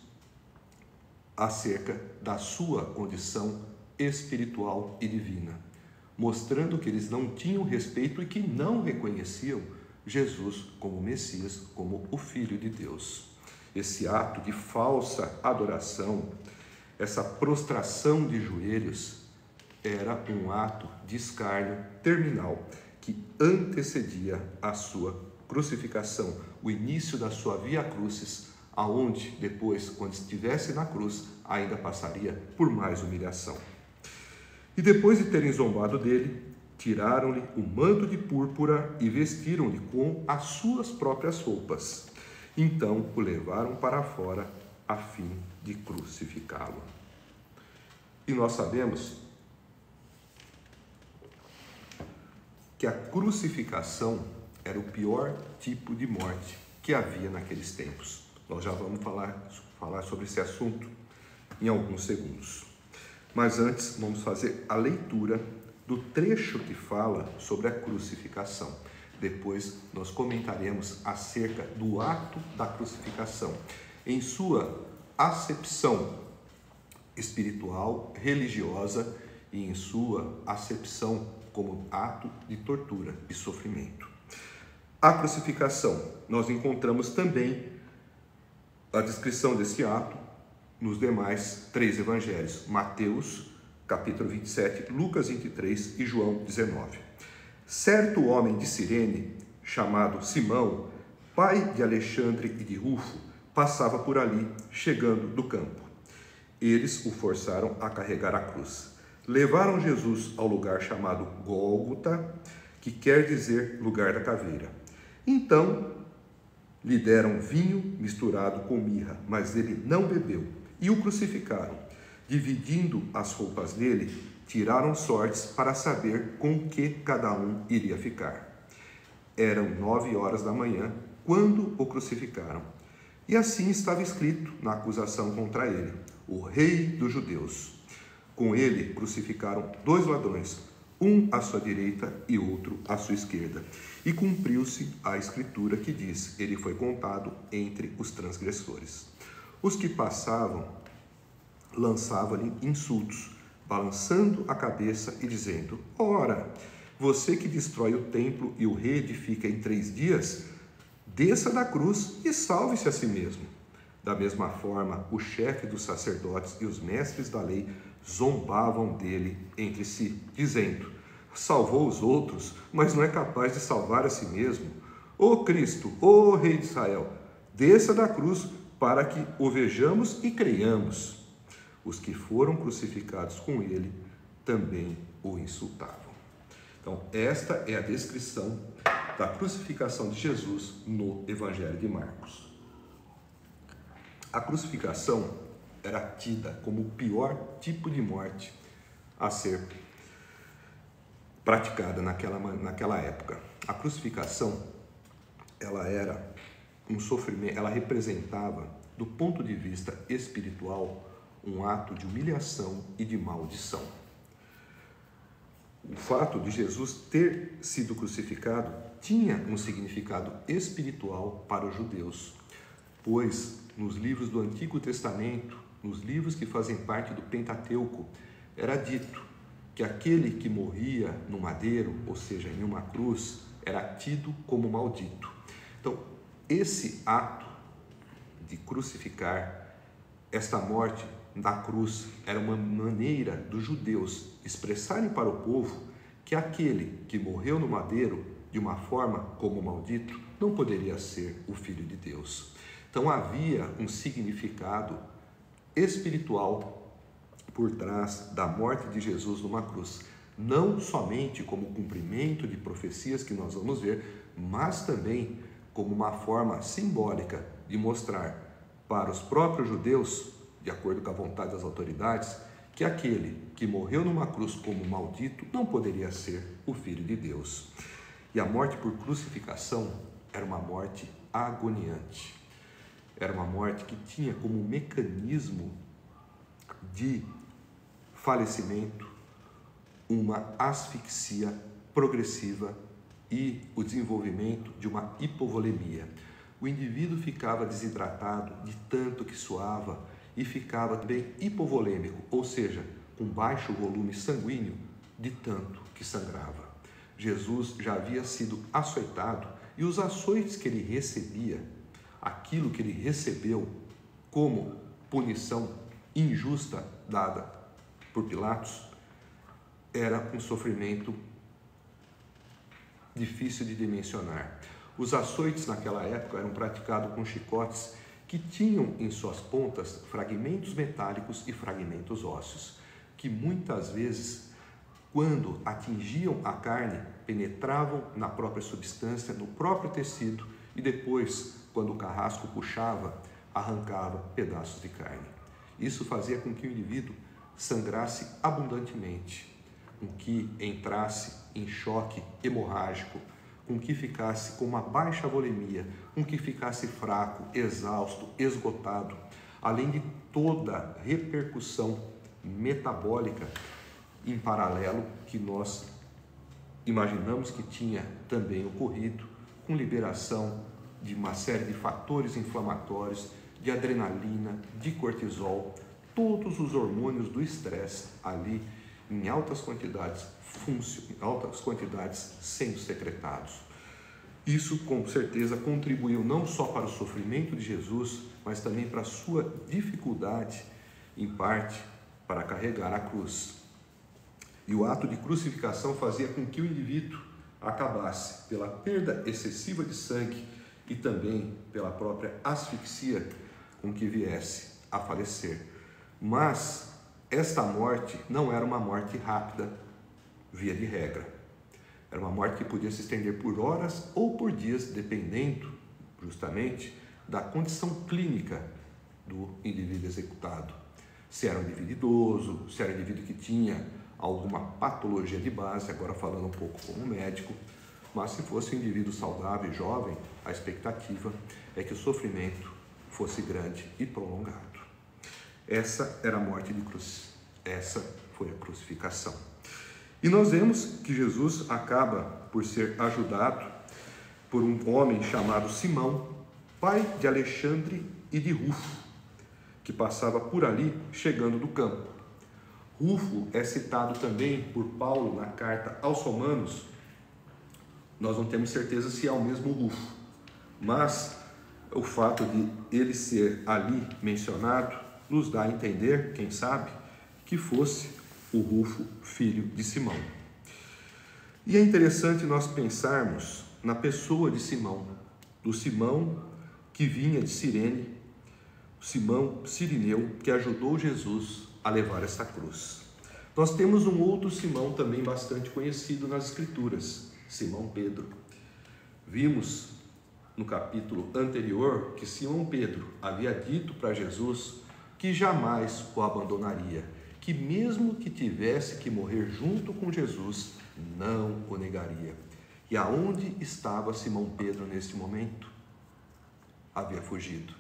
S1: acerca da sua condição espiritual e divina, mostrando que eles não tinham respeito e que não reconheciam Jesus como Messias, como o Filho de Deus. Esse ato de falsa adoração, essa prostração de joelhos, era um ato de escárnio terminal que antecedia a sua crucificação, o início da sua via crucis, aonde depois, quando estivesse na cruz, ainda passaria por mais humilhação. E depois de terem zombado dele, tiraram-lhe o manto de púrpura e vestiram-lhe com as suas próprias roupas. Então o levaram para fora a fim de crucificá-lo. E nós sabemos que a crucificação era o pior tipo de morte que havia naqueles tempos. Nós já vamos falar sobre esse assunto em alguns segundos. Mas antes, vamos fazer a leitura do trecho que fala sobre a crucificação. Depois, nós comentaremos acerca do ato da crucificação, em sua acepção espiritual, religiosa e em sua acepção como ato de tortura e sofrimento. A crucificação, nós encontramos também a descrição desse ato nos demais 3 evangelhos, Mateus, capítulo 27, Lucas 23 e João 19. Certo homem de Cirene, chamado Simão, pai de Alexandre e de Rufo, passava por ali, chegando do campo. Eles o forçaram a carregar a cruz. Levaram Jesus ao lugar chamado Gólgota, que quer dizer lugar da caveira. Então lhe deram vinho misturado com mirra, mas ele não bebeu, e o crucificaram. Dividindo as roupas dele, tiraram sortes para saber com que cada um iria ficar. Eram 9 horas da manhã, quando o crucificaram. E assim estava escrito na acusação contra ele: o Rei dos Judeus. Com ele crucificaram 2 ladrões, um à sua direita e outro à sua esquerda. E cumpriu-se a escritura que diz: ele foi contado entre os transgressores. Os que passavam lançavam-lhe insultos, balançando a cabeça e dizendo: ora, você que destrói o templo e o reedifica em 3 dias, desça da cruz e salve-se a si mesmo. Da mesma forma, o chefe dos sacerdotes e os mestres da lei zombavam dele entre si, dizendo: salvou os outros, mas não é capaz de salvar a si mesmo. Ó Cristo, ó Rei de Israel, desça da cruz para que o vejamos e creiamos. Os que foram crucificados com ele também o insultavam. Então, esta é a descrição da crucificação de Jesus no Evangelho de Marcos. A crucificação era tida como o pior tipo de morte a ser praticada naquela época. A crucificação, ela era um sofrimento, ela representava, do ponto de vista espiritual, um ato de humilhação e de maldição. O fato de Jesus ter sido crucificado tinha um significado espiritual para os judeus, pois nos livros do Antigo Testamento, nos livros que fazem parte do Pentateuco, era dito que aquele que morria no madeiro, ou seja, em uma cruz, era tido como maldito. Então, esse ato de crucificar, esta morte da cruz, era uma maneira dos judeus expressarem para o povo que aquele que morreu no madeiro de uma forma como maldito não poderia ser o Filho de Deus. Então havia um significado espiritual por trás da morte de Jesus numa cruz. não somente como cumprimento de profecias que nós vamos ver, mas também como uma forma simbólica de mostrar para os próprios judeus, de acordo com a vontade das autoridades, que aquele que morreu numa cruz como maldito não poderia ser o Filho de Deus. E a morte por crucificação era uma morte agoniante. Era uma morte que tinha como mecanismo de falecimento uma asfixia progressiva e o desenvolvimento de uma hipovolemia. O indivíduo ficava desidratado de tanto que suava e ficava também hipovolêmico, ou seja, com baixo volume sanguíneo de tanto que sangrava. Jesus já havia sido açoitado e os açoites que ele recebia, aquilo que ele recebeu como punição injusta dada por Pilatos, era um sofrimento difícil de dimensionar. Os açoites naquela época eram praticados com chicotes que tinham em suas pontas fragmentos metálicos e fragmentos ósseos, que muitas vezes, quando atingiam a carne, penetravam na própria substância, no próprio tecido, e depois, quando o carrasco puxava, arrancava pedaços de carne. Isso fazia com que o indivíduo sangrasse abundantemente, com que entrasse em choque hemorrágico, com que ficasse com uma baixa volemia, com que ficasse fraco, exausto, esgotado, além de toda a repercussão metabólica em paralelo que nós imaginamos que tinha também ocorrido, com liberação de uma série de fatores inflamatórios, de adrenalina, de cortisol, todos os hormônios do estresse ali em altas quantidades, sendo secretados. Isso com certeza contribuiu não só para o sofrimento de Jesus, mas também para a sua dificuldade, em parte, para carregar a cruz. E o ato de crucificação fazia com que o indivíduo acabasse pela perda excessiva de sangue e também pela própria asfixia com que viesse a falecer. Mas esta morte não era uma morte rápida, via de regra. Era uma morte que podia se estender por horas ou por dias, dependendo justamente da condição clínica do indivíduo executado. Se era um indivíduo idoso, se era um indivíduo que tinha alguma patologia de base, agora falando um pouco como médico, mas se fosse um indivíduo saudável e jovem, a expectativa é que o sofrimento fosse grande e prolongado. Essa era a morte de cruz, essa foi a crucificação. E nós vemos que Jesus acaba por ser ajudado por um homem chamado Simão, pai de Alexandre e de Rufo, que passava por ali chegando do campo. Rufo é citado também por Paulo na carta aos Romanos. Nós não temos certeza se é o mesmo Rufo, mas o fato de ele ser ali mencionado nos dá a entender, quem sabe, que fosse o Rufo, filho de Simão. E é interessante nós pensarmos na pessoa de Simão, do Simão que vinha de Cirene, Simão Cirineu, que ajudou Jesus a levar essa cruz. Nós temos um outro Simão também bastante conhecido nas Escrituras, Simão Pedro. Vimos no capítulo anterior que Simão Pedro havia dito para Jesus que jamais o abandonaria, que mesmo que tivesse que morrer junto com Jesus, não o negaria. E aonde estava Simão Pedro neste momento? Havia fugido.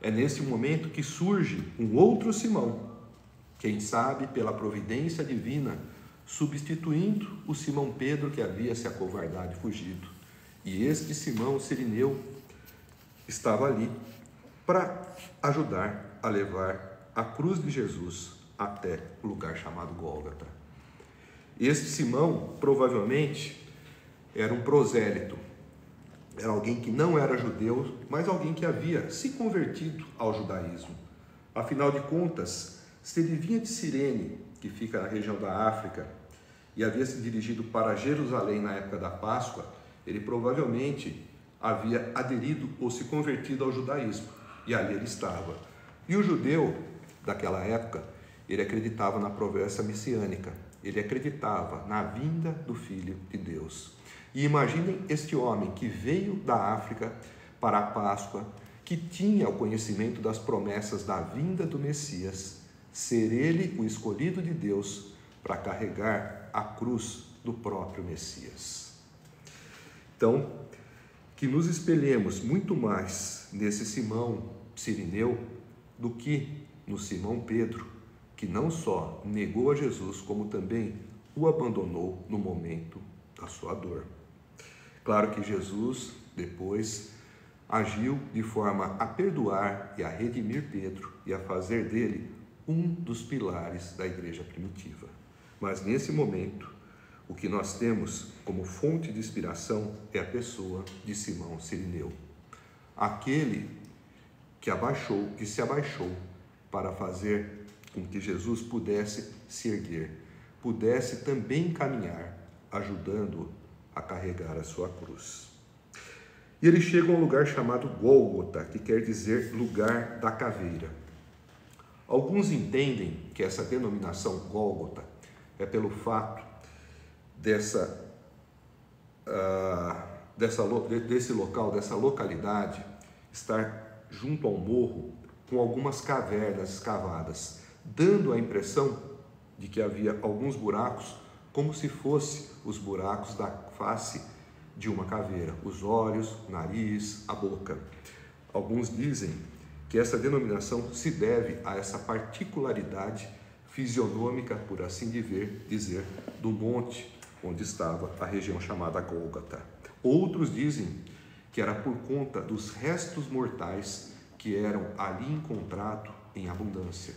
S1: É nesse momento que surge um outro Simão, quem sabe pela providência divina, substituindo o Simão Pedro que havia se acovardado e fugido. E este Simão Cirineu estava ali para ajudar a levar a cruz de Jesus até o lugar chamado Gólgota. Este Simão provavelmente era um prosélito, era alguém que não era judeu, mas alguém que havia se convertido ao judaísmo. Afinal de contas, se ele vinha de Cirene, que fica na região da África, e havia se dirigido para Jerusalém na época da Páscoa, ele provavelmente havia aderido ou se convertido ao judaísmo, e ali ele estava. E o judeu daquela época, ele acreditava na promessa messiânica, ele acreditava na vinda do Filho de Deus. E imaginem este homem que veio da África para a Páscoa, que tinha o conhecimento das promessas da vinda do Messias, ser ele o escolhido de Deus para carregar a cruz do próprio Messias. Então, que nos espelhemos muito mais nesse Simão Cirineu do que no Simão Pedro, que não só negou a Jesus, como também o abandonou no momento da sua dor. Claro que Jesus, depois, agiu de forma a perdoar e a redimir Pedro e a fazer dele um dos pilares da igreja primitiva. Mas nesse momento, o que nós temos como fonte de inspiração é a pessoa de Simão Cirineu, aquele que se abaixou para fazer com que Jesus pudesse se erguer, pudesse também caminhar, ajudando-o a carregar a sua cruz. E eles chegam a um lugar chamado Gólgota, que quer dizer lugar da caveira. Alguns entendem que essa denominação Gólgota é pelo fato desse local, dessa localidade, estar junto ao morro com algumas cavernas escavadas, dando a impressão de que havia alguns buracos, como se fossem os buracos da face de uma caveira, os olhos, o nariz, a boca. Alguns dizem que essa denominação se deve a essa particularidade fisionômica, por assim dizer, do monte onde estava a região chamada Gólgota. Outros dizem que era por conta dos restos mortais que eram ali encontrados em abundância.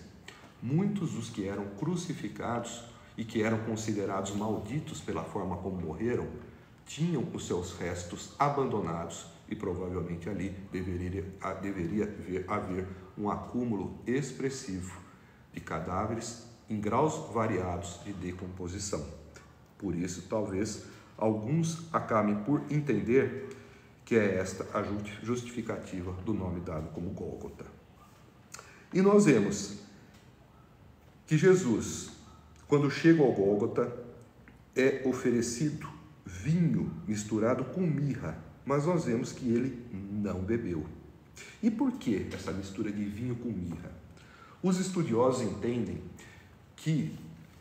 S1: Muitos dos que eram crucificados e que eram considerados malditos pela forma como morreram, tinham os seus restos abandonados e provavelmente ali deveria haver um acúmulo expressivo de cadáveres em graus variados de decomposição. Por isso, talvez, alguns acabem por entender que é esta a justificativa do nome dado como Gólgota. E nós vemos que Jesus, quando chega ao Gólgota, é oferecido vinho misturado com mirra, mas nós vemos que ele não bebeu. E por que essa mistura de vinho com mirra? Os estudiosos entendem que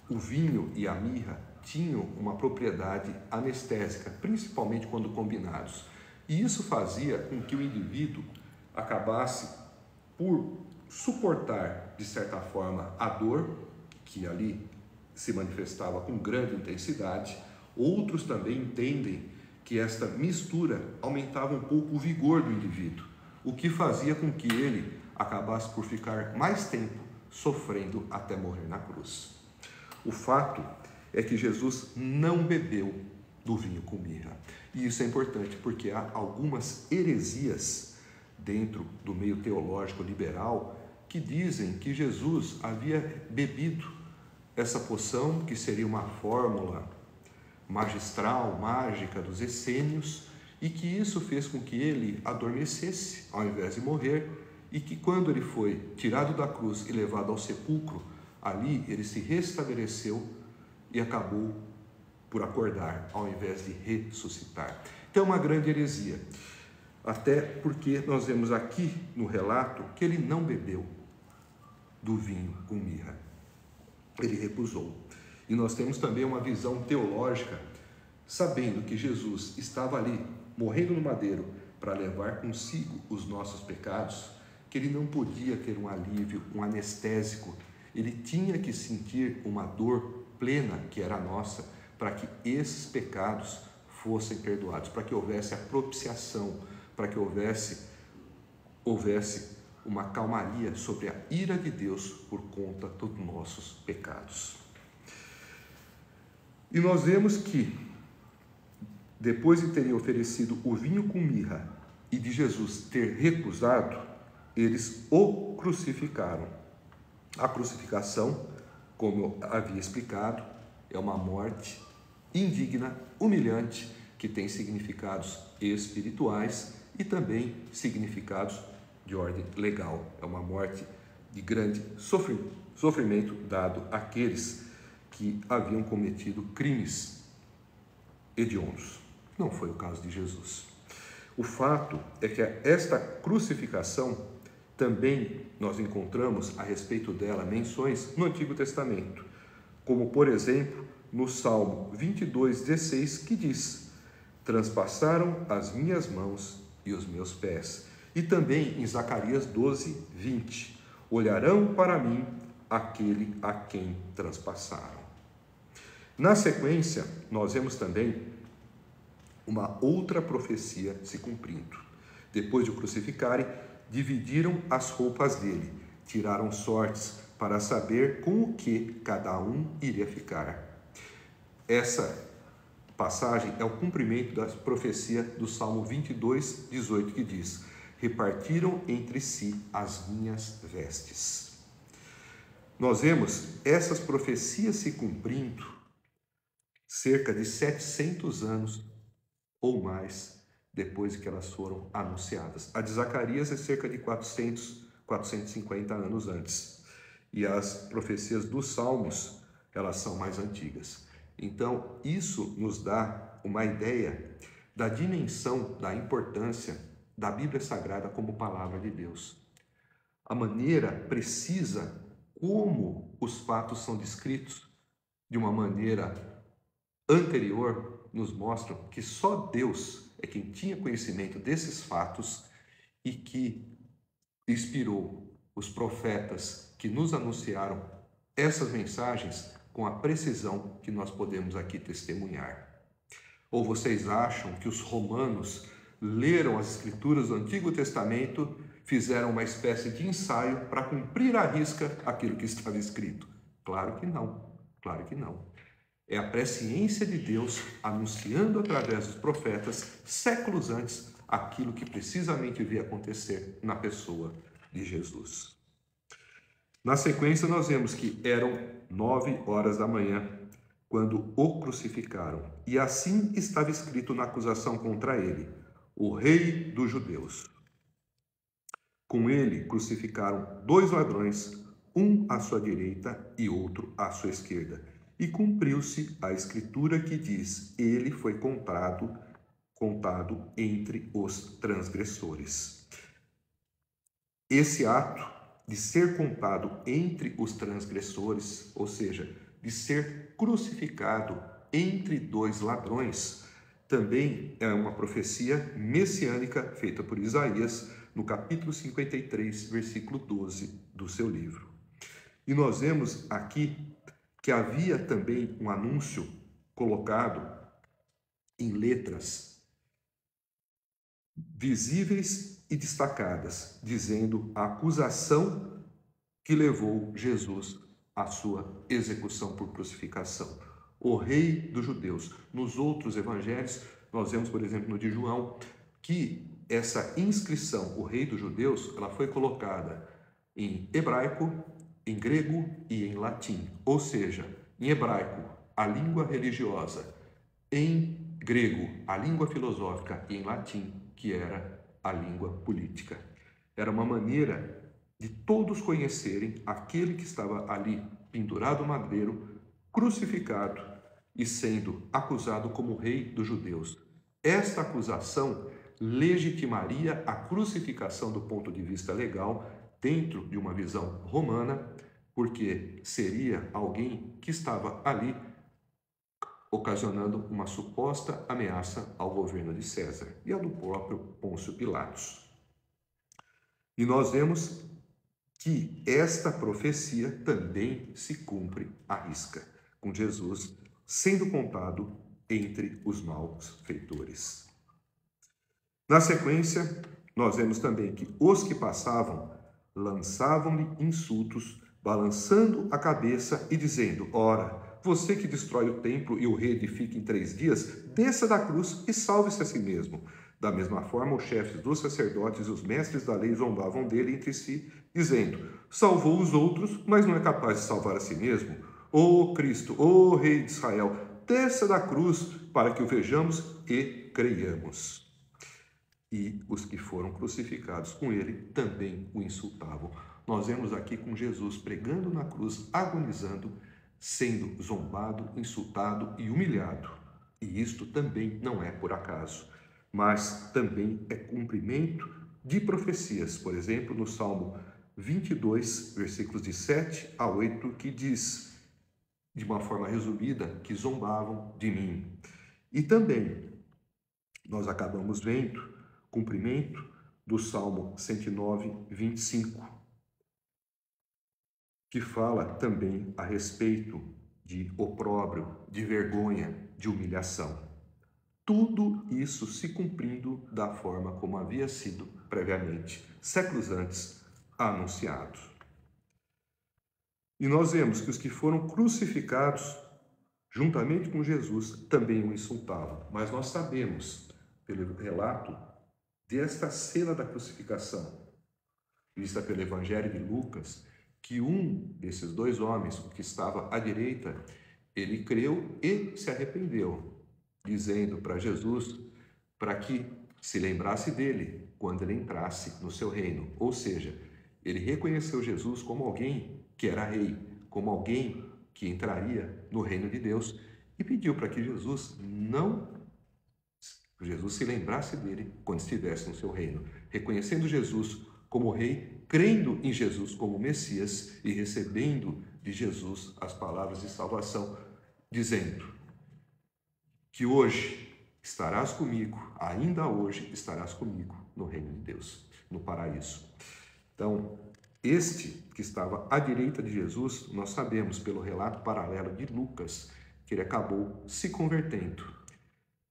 S1: o vinho e a mirra tinham uma propriedade anestésica, principalmente quando combinados. E isso fazia com que o indivíduo acabasse por suportar, de certa forma, a dor, que ali se manifestava com grande intensidade. Outros também entendem que esta mistura aumentava um pouco o vigor do indivíduo, o que fazia com que ele acabasse por ficar mais tempo sofrendo até morrer na cruz. O fato é que Jesus não bebeu do vinho com mirra. E isso é importante porque há algumas heresias dentro do meio teológico liberal que dizem que Jesus havia bebido essa poção, que seria uma fórmula magistral, mágica dos essênios, e que isso fez com que ele adormecesse ao invés de morrer, e que quando ele foi tirado da cruz e levado ao sepulcro, ali ele se restabeleceu e acabou por acordar ao invés de ressuscitar. Então é uma grande heresia, até porque nós vemos aqui no relato que ele não bebeu do vinho com mirra, ele recusou. E nós temos também uma visão teológica, sabendo que Jesus estava ali, morrendo no madeiro, para levar consigo os nossos pecados, que ele não podia ter um alívio, um anestésico, ele tinha que sentir uma dor plena, que era a nossa, para que esses pecados fossem perdoados, para que houvesse a propiciação, para que houvesse uma calmaria sobre a ira de Deus por conta dos nossos pecados. E nós vemos que, depois de terem oferecido o vinho com mirra e de Jesus ter recusado, eles o crucificaram. A crucificação, como eu havia explicado, é uma morte indigna, humilhante, que tem significados espirituais e também significados de ordem legal. É uma morte de grande sofrimento dado àqueles que haviam cometido crimes hediondos. Não foi o caso de Jesus. O fato é que esta crucificação também nós encontramos a respeito dela menções no Antigo Testamento, como por exemplo no Salmo 22:16, que diz: transpassaram as minhas mãos e os meus pés. E também em Zacarias 12:20, olharão para mim aquele a quem transpassaram. Na sequência, nós vemos também uma outra profecia se cumprindo. Depois de o crucificarem, dividiram as roupas dele, tiraram sortes para saber com o que cada um iria ficar. Essa passagem é o cumprimento da profecia do Salmo 22:18, que diz: repartiram entre si as minhas vestes. Nós vemos essas profecias se cumprindo cerca de 700 anos ou mais depois que elas foram anunciadas. A de Zacarias é cerca de 450 anos antes. E as profecias dos Salmos, elas são mais antigas. Então, isso nos dá uma ideia da dimensão, da importância da Bíblia Sagrada como palavra de Deus. A maneira precisa como os fatos são descritos de uma maneira anterior nos mostram que só Deus é quem tinha conhecimento desses fatos e que inspirou os profetas que nos anunciaram essas mensagens com a precisão que nós podemos aqui testemunhar. Ou vocês acham que os romanos leram as escrituras do Antigo Testamento, fizeram uma espécie de ensaio para cumprir à risca aquilo que estava escrito? Claro que não, claro que não. É a presciência de Deus anunciando através dos profetas, séculos antes, aquilo que precisamente via acontecer na pessoa de Jesus. Na sequência, nós vemos que eram 9h da manhã, quando o crucificaram. E assim estava escrito na acusação contra ele: o Rei dos Judeus. Com ele crucificaram 2 ladrões, um à sua direita e outro à sua esquerda. E cumpriu-se a escritura que diz: ele foi contado entre os transgressores. Esse ato de ser contado entre os transgressores, ou seja, de ser crucificado entre 2 ladrões, também é uma profecia messiânica feita por Isaías no capítulo 53, versículo 12 do seu livro. E nós vemos aqui que havia também um anúncio colocado em letras visíveis e destacadas, dizendo a acusação que levou Jesus à sua execução por crucificação: o Rei dos Judeus. Nos outros evangelhos, nós vemos, por exemplo, no de João, que essa inscrição, o Rei dos Judeus, ela foi colocada em hebraico, em grego e em latim. Ou seja, em hebraico, a língua religiosa, em grego, a língua filosófica, e em latim, que era a língua política. Era uma maneira de todos conhecerem aquele que estava ali pendurado no madeiro, crucificado e sendo acusado como Rei dos Judeus. Esta acusação legitimaria a crucificação do ponto de vista legal dentro de uma visão romana, porque seria alguém que estava ali ocasionando uma suposta ameaça ao governo de César e ao do próprio Pôncio Pilatos. E nós vemos que esta profecia também se cumpre à risca, com Jesus sendo contado entre os malfeitores. Na sequência, nós vemos também que os que passavam lançavam-lhe insultos, balançando a cabeça e dizendo: ora, você que destrói o templo e o reedifica em 3 dias, desça da cruz e salve-se a si mesmo. Da mesma forma, os chefes dos sacerdotes e os mestres da lei zombavam dele entre si, dizendo: salvou os outros, mas não é capaz de salvar a si mesmo. Ó Cristo, ó Rei de Israel, desça da cruz para que o vejamos e creiamos. E os que foram crucificados com ele também o insultavam. Nós vemos aqui com Jesus pregando na cruz, agonizando, sendo zombado, insultado e humilhado. E isto também não é por acaso, mas também é cumprimento de profecias. Por exemplo, no Salmo 22, versículos de 7 a 8, que diz, de uma forma resumida, que zombavam de mim. E também nós acabamos vendo cumprimento do Salmo 109, 25, que fala também a respeito de opróbrio, de vergonha, de humilhação. Tudo isso se cumprindo da forma como havia sido previamente, séculos antes, anunciado. E nós vemos que os que foram crucificados juntamente com Jesus também o insultavam. Mas nós sabemos, pelo relato desta cena da crucificação, vista pelo Evangelho de Lucas, que um desses dois homens, o que estava à direita, ele creu e se arrependeu, dizendo para Jesus para que se lembrasse dele quando ele entrasse no seu reino. Ou seja, ele reconheceu Jesus como alguém que era rei, como alguém que entraria no reino de Deus e pediu para que Jesus se lembrasse dele quando estivesse no seu reino, reconhecendo Jesus como rei, crendo em Jesus como Messias e recebendo de Jesus as palavras de salvação, dizendo que hoje estarás comigo, ainda hoje estarás comigo no reino de Deus, no paraíso. Então, este que estava à direita de Jesus, nós sabemos pelo relato paralelo de Lucas, que ele acabou se convertendo.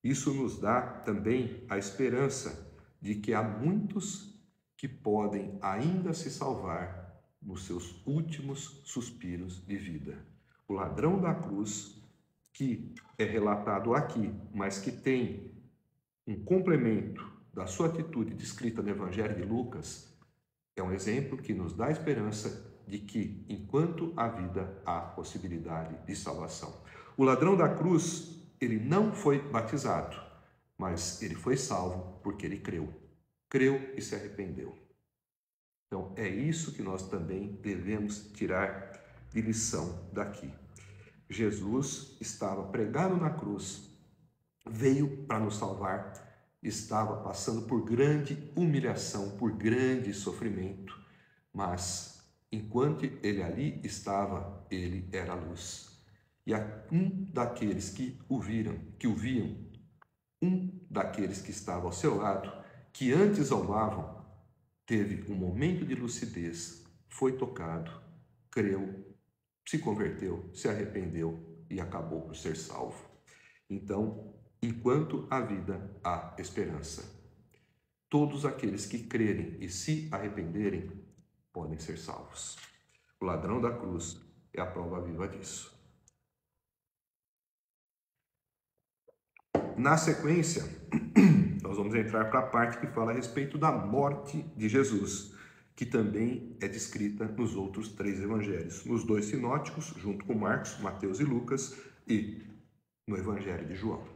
S1: Isso nos dá também a esperança de que há muitos que podem ainda se salvar nos seus últimos suspiros de vida. O ladrão da cruz, que é relatado aqui, mas que tem um complemento da sua atitude descrita no Evangelho de Lucas, é um exemplo que nos dá a esperança de que, enquanto há vida, há possibilidade de salvação. O ladrão da cruz, ele não foi batizado, mas ele foi salvo porque ele creu. Creu e se arrependeu. Então, é isso que nós também devemos tirar de lição daqui. Jesus estava pregado na cruz, veio para nos salvar, estava passando por grande humilhação, por grande sofrimento, mas enquanto ele ali estava, ele era a luz. E um daqueles que o viam, um daqueles que estava ao seu lado, que antes zombavam, teve um momento de lucidez, foi tocado, creu, se converteu, se arrependeu e acabou por ser salvo. Então, enquanto há vida, há esperança. Todos aqueles que crerem e se arrependerem podem ser salvos. O ladrão da cruz é a prova viva disso. Na sequência, nós vamos entrar para a parte que fala a respeito da morte de Jesus, que também é descrita nos outros 3 evangelhos, nos 2 sinóticos, junto com Marcos, Mateus e Lucas, e no Evangelho de João.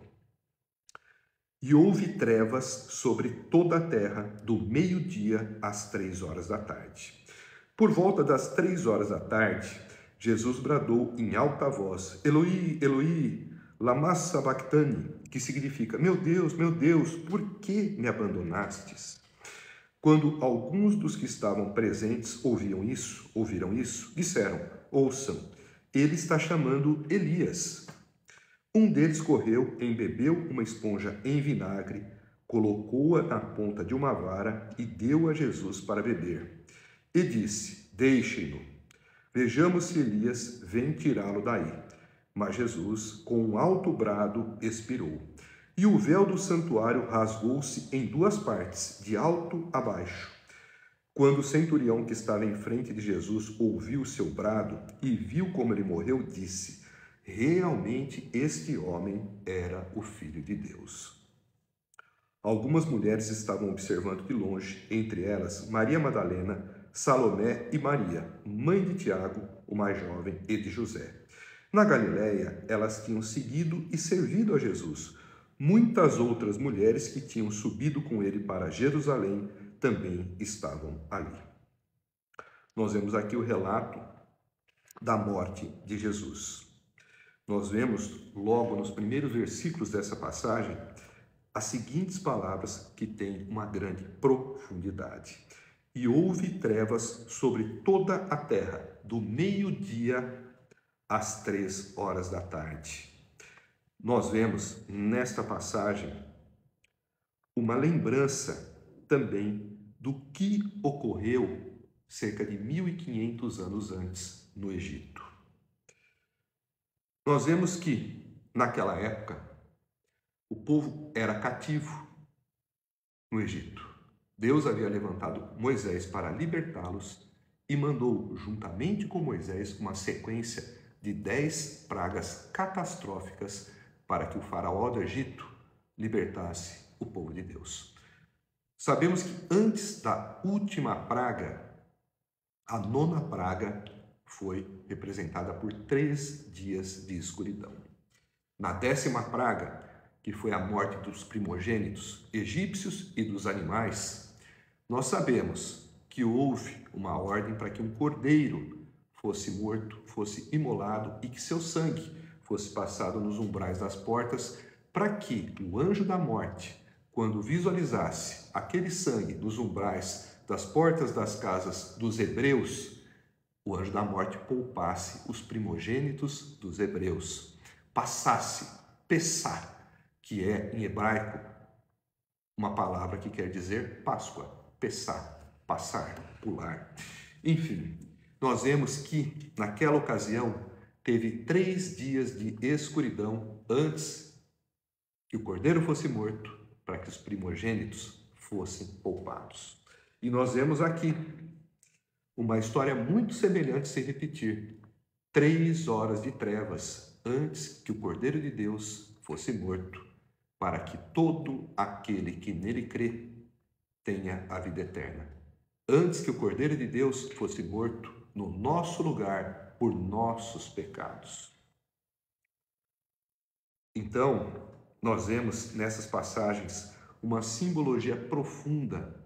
S1: E houve trevas sobre toda a terra, do meio-dia às 3 horas da tarde. Por volta das 3 horas da tarde, Jesus bradou em alta voz, Eloi, Eloi, lama sabachthani, que significa, meu Deus, por que me abandonastes? Quando alguns dos que estavam presentes ouviram isso, disseram, ouçam, ele está chamando Elias. Um deles correu, embebeu uma esponja em vinagre, colocou-a na ponta de uma vara e deu a Jesus para beber. E disse, deixem-no, vejamos se Elias vem tirá-lo daí. Mas Jesus, com um alto brado, expirou. E o véu do santuário rasgou-se em 2 partes, de alto a baixo. Quando o centurião que estava em frente de Jesus ouviu o seu brado e viu como ele morreu, disse, realmente este homem era o Filho de Deus. Algumas mulheres estavam observando de longe, entre elas Maria Madalena, Salomé e Maria, mãe de Tiago, o mais jovem, e de José. Na Galiléia, elas tinham seguido e servido a Jesus. Muitas outras mulheres que tinham subido com ele para Jerusalém também estavam ali. Nós vemos aqui o relato da morte de Jesus. nós vemos logo nos primeiros versículos dessa passagem as seguintes palavras que têm uma grande profundidade. E houve trevas sobre toda a terra, do meio-dia às 3 horas da tarde. Nós vemos nesta passagem uma lembrança também do que ocorreu cerca de 1500 anos antes no Egito. Nós vemos que, naquela época, o povo era cativo no Egito. Deus havia levantado Moisés para libertá-los e mandou, juntamente com Moisés, uma sequência de 10 pragas catastróficas para que o faraó do Egito libertasse o povo de Deus. Sabemos que antes da última praga, a 9ª praga foi representada por 3 dias de escuridão. Na 10ª praga, que foi a morte dos primogênitos egípcios e dos animais, nós sabemos que houve uma ordem para que um cordeiro fosse morto, fosse imolado e que seu sangue fosse passado nos umbrais das portas, para que o anjo da morte, quando visualizasse aquele sangue nos umbrais das portas das casas dos hebreus, o anjo da morte poupasse os primogênitos dos hebreus, passasse, pessá, que é em hebraico uma palavra que quer dizer Páscoa, pessá, passar, pular. Enfim, nós vemos que naquela ocasião teve 3 dias de escuridão antes que o cordeiro fosse morto, para que os primogênitos fossem poupados. E nós vemos aqui uma história muito semelhante se repetir. 3 horas de trevas antes que o Cordeiro de Deus fosse morto, para que todo aquele que nele crê tenha a vida eterna. Antes que o Cordeiro de Deus fosse morto no nosso lugar por nossos pecados. Então, nós vemos nessas passagens uma simbologia profunda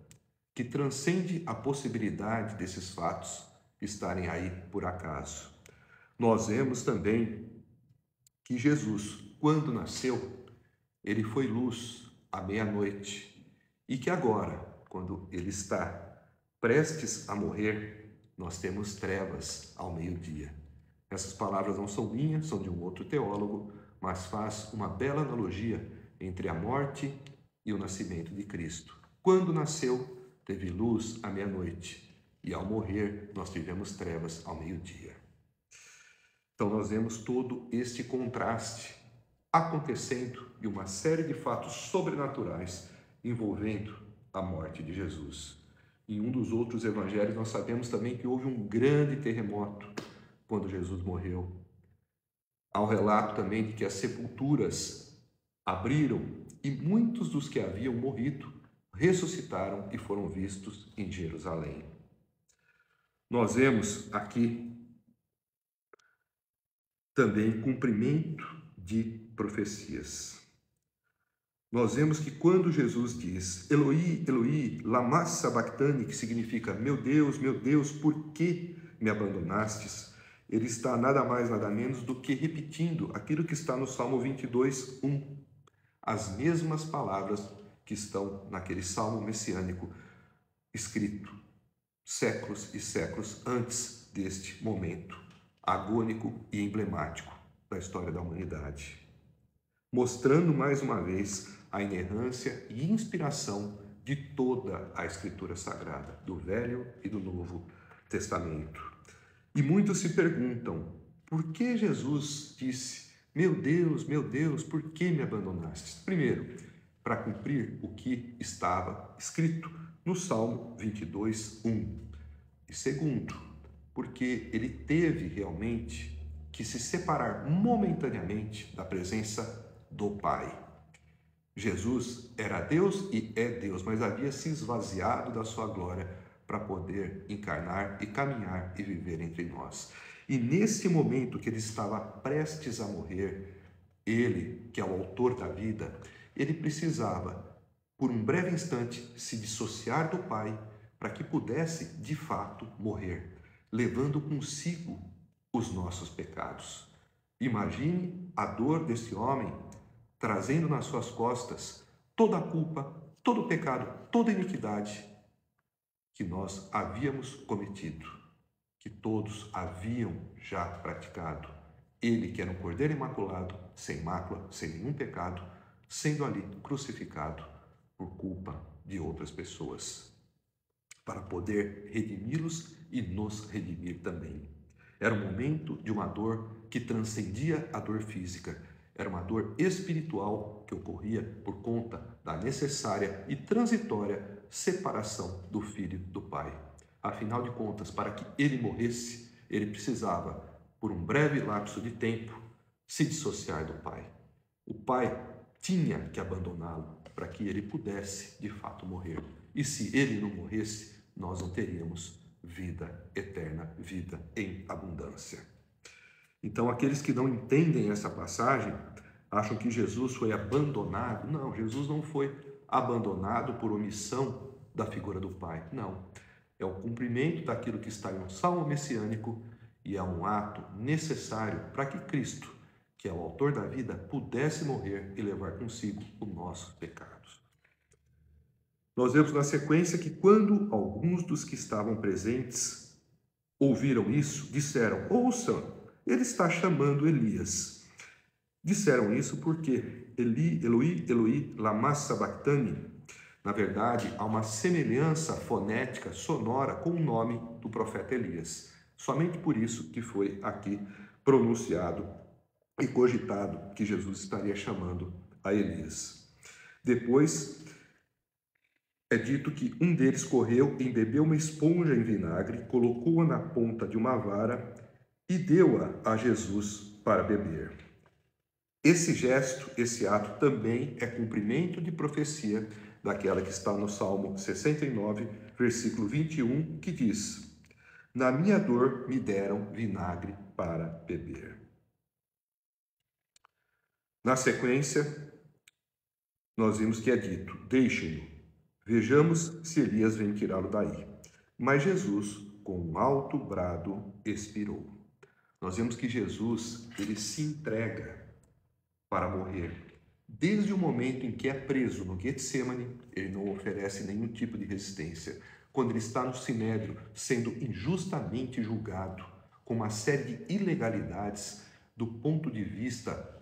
S1: que transcende a possibilidade desses fatos estarem aí por acaso. Nós vemos também que Jesus, quando nasceu, ele foi luz à meia-noite e que agora, quando ele está prestes a morrer, nós temos trevas ao meio-dia. Essas palavras não são minhas, são de um outro teólogo, mas faz uma bela analogia entre a morte e o nascimento de Cristo. Quando nasceu, teve luz à meia-noite, e ao morrer, nós tivemos trevas ao meio-dia. Então, nós vemos todo este contraste acontecendo e uma série de fatos sobrenaturais envolvendo a morte de Jesus. Em um dos outros evangelhos, nós sabemos também que houve um grande terremoto quando Jesus morreu. Há um relato também de que as sepulturas abriram e muitos dos que haviam morrido ressuscitaram e foram vistos em Jerusalém. Nós vemos aqui também cumprimento de profecias. Nós vemos que quando Jesus diz Eloi, Eloi, lama sabachthani, que significa meu Deus, por que me abandonastes? Ele está nada mais, nada menos do que repetindo aquilo que está no Salmo 22, 1. As mesmas palavras que estão naquele salmo messiânico escrito séculos e séculos antes deste momento agônico e emblemático da história da humanidade, mostrando mais uma vez a inerrância e inspiração de toda a Escritura Sagrada, do Velho e do Novo Testamento. E muitos se perguntam, por que Jesus disse, meu Deus, por que me abandonastes? Primeiro, para cumprir o que estava escrito no Salmo 22, 1. E segundo, porque ele teve realmente que se separar momentaneamente da presença do Pai. Jesus era Deus e é Deus, mas havia se esvaziado da sua glória para poder encarnar e caminhar e viver entre nós. E nesse momento que ele estava prestes a morrer, ele, que é o autor da vida, ele precisava, por um breve instante, se dissociar do Pai para que pudesse, de fato, morrer, levando consigo os nossos pecados. Imagine a dor desse homem trazendo nas suas costas toda a culpa, todo o pecado, toda a iniquidade que nós havíamos cometido, que todos haviam já praticado. Ele, que era um cordeiro imaculado, sem mácula, sem nenhum pecado, sendo ali crucificado por culpa de outras pessoas, para poder redimi-los e nos redimir também. Era um momento de uma dor que transcendia a dor física. Era uma dor espiritual que ocorria por conta da necessária e transitória separação do filho do pai. Afinal de contas, para que ele morresse, ele precisava, por um breve lapso de tempo, se dissociar do pai. O pai tinha que abandoná-lo para que ele pudesse, de fato, morrer. E se ele não morresse, nós não teríamos vida eterna, vida em abundância. Então, aqueles que não entendem essa passagem, acham que Jesus foi abandonado. Não, Jesus não foi abandonado por omissão da figura do Pai. Não. É o cumprimento daquilo que está em um salmo messiânico e é um ato necessário para que Cristo, que é o autor da vida, pudesse morrer e levar consigo os nossos pecados. Nós vemos na sequência que quando alguns dos que estavam presentes ouviram isso, disseram: ouçam, ele está chamando Elias. Disseram isso porque Eloi, Eloi, lama sabachthani. Na verdade, há uma semelhança fonética, sonora, com o nome do profeta Elias. Somente por isso que foi aqui pronunciado e cogitado que Jesus estaria chamando a Elias. Depois é dito que um deles correu, embebeu uma esponja em vinagre, colocou-a na ponta de uma vara e deu-a a Jesus para beber. Esse gesto, esse ato também é cumprimento de profecia daquela que está no Salmo 69, versículo 21, que diz: na minha dor me deram vinagre para beber. Na sequência, nós vimos que é dito: deixem-no, vejamos se Elias vem tirá-lo daí. Mas Jesus, com um alto brado, expirou. Nós vemos que Jesus, ele se entrega para morrer. Desde o momento em que é preso no Getsemane, ele não oferece nenhum tipo de resistência. Quando ele está no Sinédrio, sendo injustamente julgado, com uma série de ilegalidades do ponto de vista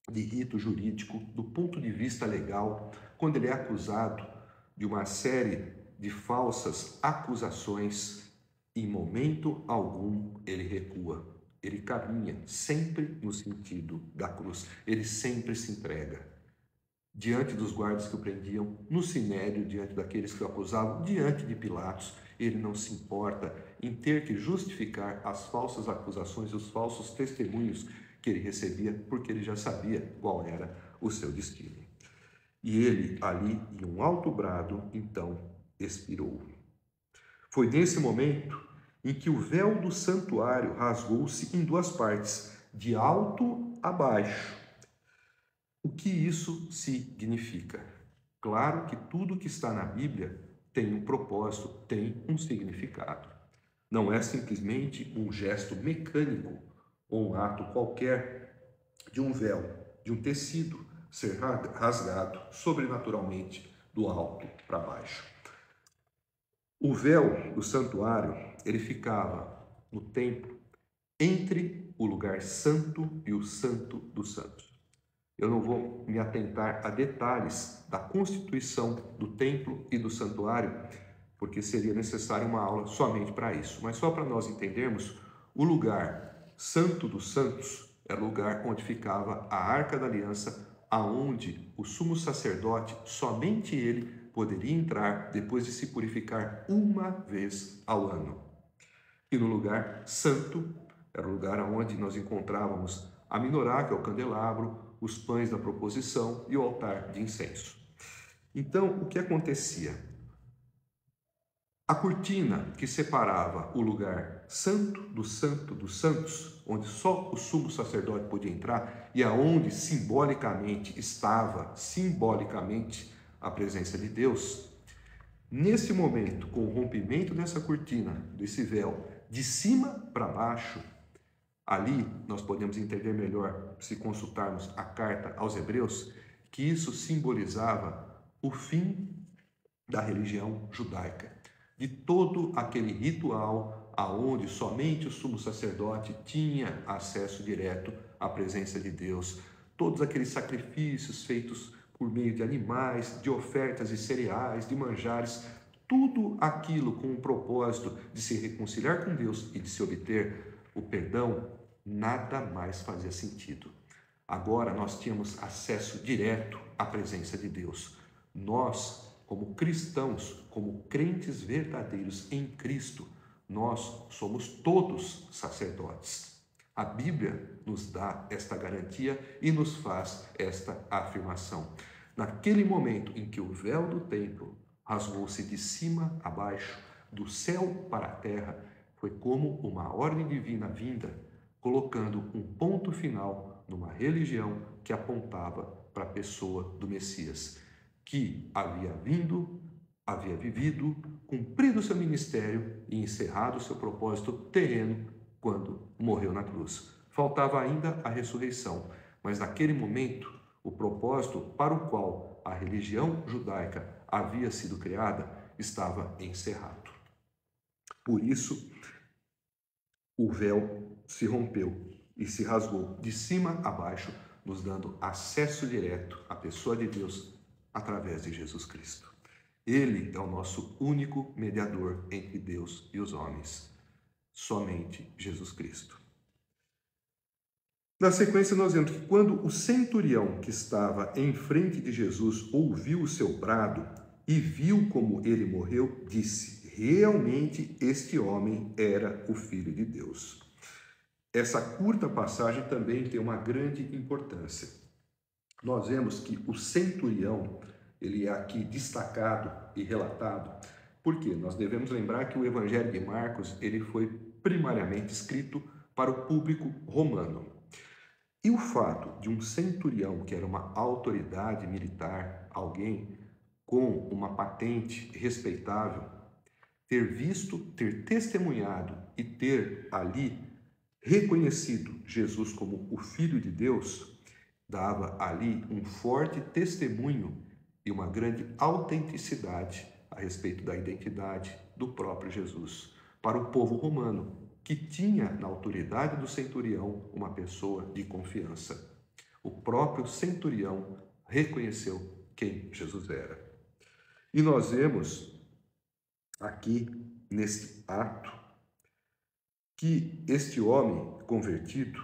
S1: de rito jurídico, do ponto de vista legal, quando ele é acusado de uma série de falsas acusações, em momento algum ele recua. Ele caminha sempre no sentido da cruz. Ele sempre se entrega. Diante dos guardas que o prendiam, no sinédrio, diante daqueles que o acusavam, diante de Pilatos, ele não se importa em ter que justificar as falsas acusações e os falsos testemunhos que ele recebia, porque ele já sabia qual era o seu destino. E ele, ali, em um alto brado, então, expirou. Foi nesse momento em que o véu do santuário rasgou-se em duas partes, de alto a baixo. O que isso significa? Claro que tudo que está na Bíblia tem um propósito, tem um significado. Não é simplesmente um gesto mecânico ou um ato qualquer de um véu, de um tecido ser rasgado sobrenaturalmente do alto para baixo. O véu do santuário, ele ficava no templo entre o lugar santo e o santo dos santos. Eu não vou me atentar a detalhes da constituição do templo e do santuário, porque seria necessário uma aula somente para isso. Mas só para nós entendermos, o lugar santo dos santos era o lugar onde ficava a Arca da Aliança, aonde o sumo sacerdote, somente ele, poderia entrar depois de se purificar uma vez ao ano. E no lugar santo, era o lugar onde nós encontrávamos a menorá, que é o candelabro, os pães da proposição e o altar de incenso. Então, o que acontecia? A cortina que separava o lugar santo dos santos, onde só o sumo sacerdote podia entrar e aonde simbolicamente estava, a presença de Deus, nesse momento, com o rompimento dessa cortina, desse véu, de cima para baixo, Ali nós podemos entender melhor, se consultarmos a carta aos Hebreus, que isso simbolizava o fim da religião judaica, de todo aquele ritual aonde somente o sumo sacerdote tinha acesso direto à presença de Deus, todos aqueles sacrifícios feitos por meio de animais, de ofertas de cereais, de manjares, tudo aquilo com o propósito de se reconciliar com Deus e de se obter o perdão, nada mais fazia sentido. Agora nós tínhamos acesso direto à presença de Deus. Nós, como cristãos, como crentes verdadeiros em Cristo, nós somos todos sacerdotes. A Bíblia nos dá esta garantia e nos faz esta afirmação. Naquele momento em que o véu do templo rasgou-se de cima a baixo, do céu para a terra, foi como uma ordem divina vinda, colocando um ponto final numa religião que apontava para a pessoa do Messias, que havia vindo, havia vivido, cumprido seu ministério e encerrado seu propósito terreno quando morreu na cruz. Faltava ainda a ressurreição, mas naquele momento, o propósito para o qual a religião judaica havia sido criada estava encerrado. Por isso, o véu se rompeu e se rasgou de cima a baixo, nos dando acesso direto à pessoa de Deus através de Jesus Cristo. Ele é o nosso único mediador entre Deus e os homens, somente Jesus Cristo. Na sequência, nós vemos que quando o centurião que estava em frente de Jesus ouviu o seu brado e viu como ele morreu, disse: realmente este homem era o Filho de Deus. Essa curta passagem também tem uma grande importância. Nós vemos que o centurião, ele é aqui destacado e relatado, porque nós devemos lembrar que o Evangelho de Marcos, ele foi primariamente escrito para o público romano. E o fato de um centurião, que era uma autoridade militar, alguém com uma patente respeitável, ter visto, ter testemunhado e ter ali reconhecido Jesus como o Filho de Deus, dava ali um forte testemunho e uma grande autenticidade a respeito da identidade do próprio Jesus para o povo romano, que tinha na autoridade do centurião uma pessoa de confiança. O próprio centurião reconheceu quem Jesus era. E nós vemos aqui nesse ato que este homem convertido,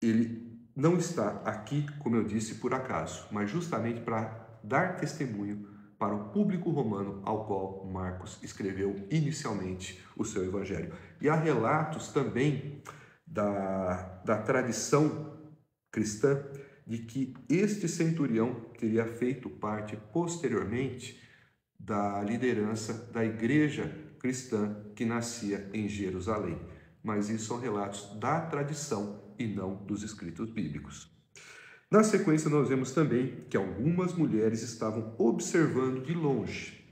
S1: ele não está aqui, como eu disse, por acaso, mas justamente para dar testemunho para o público romano ao qual Marcos escreveu inicialmente o seu evangelho. E há relatos também da tradição cristã de que este centurião teria feito parte posteriormente da liderança da igreja cristã que nascia em Jerusalém. Mas isso são relatos da tradição e não dos escritos bíblicos. Na sequência, nós vemos também que algumas mulheres estavam observando de longe.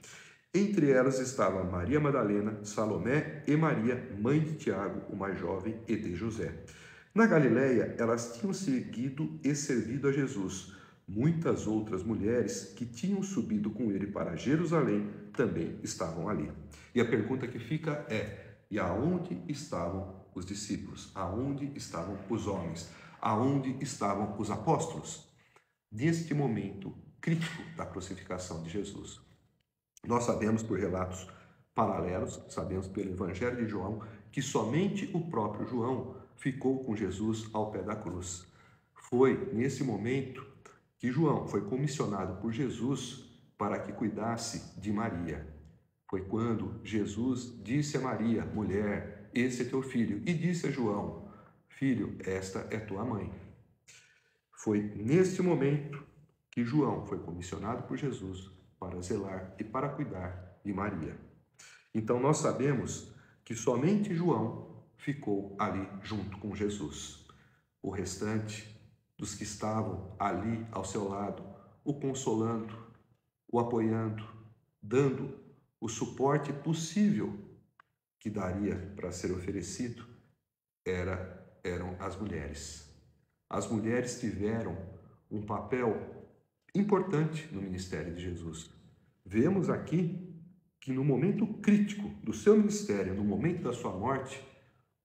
S1: Entre elas estava Maria Madalena, Salomé e Maria, mãe de Tiago, o mais jovem, e de José. Na Galileia, elas tinham seguido e servido a Jesus. Muitas outras mulheres que tinham subido com ele para Jerusalém também estavam ali. E a pergunta que fica é: e aonde estavam os discípulos? Aonde estavam os homens? Aonde estavam os apóstolos? Neste momento crítico da crucificação de Jesus. Nós sabemos por relatos paralelos, sabemos pelo Evangelho de João, que somente o próprio João ficou com Jesus ao pé da cruz. Foi nesse momento que João foi comissionado por Jesus para que cuidasse de Maria. Foi quando Jesus disse a Maria: mulher, esse é teu filho, e disse a João: filho, esta é tua mãe. Foi neste momento que João foi comissionado por Jesus para zelar e para cuidar de Maria. Então nós sabemos que somente João ficou ali junto com Jesus. O restante dos que estavam ali ao seu lado, o consolando, o apoiando, dando o suporte possível que daria para ser oferecido, eram as mulheres. As mulheres tiveram um papel importante no ministério de Jesus. Vemos aqui que no momento crítico do seu ministério, no momento da sua morte,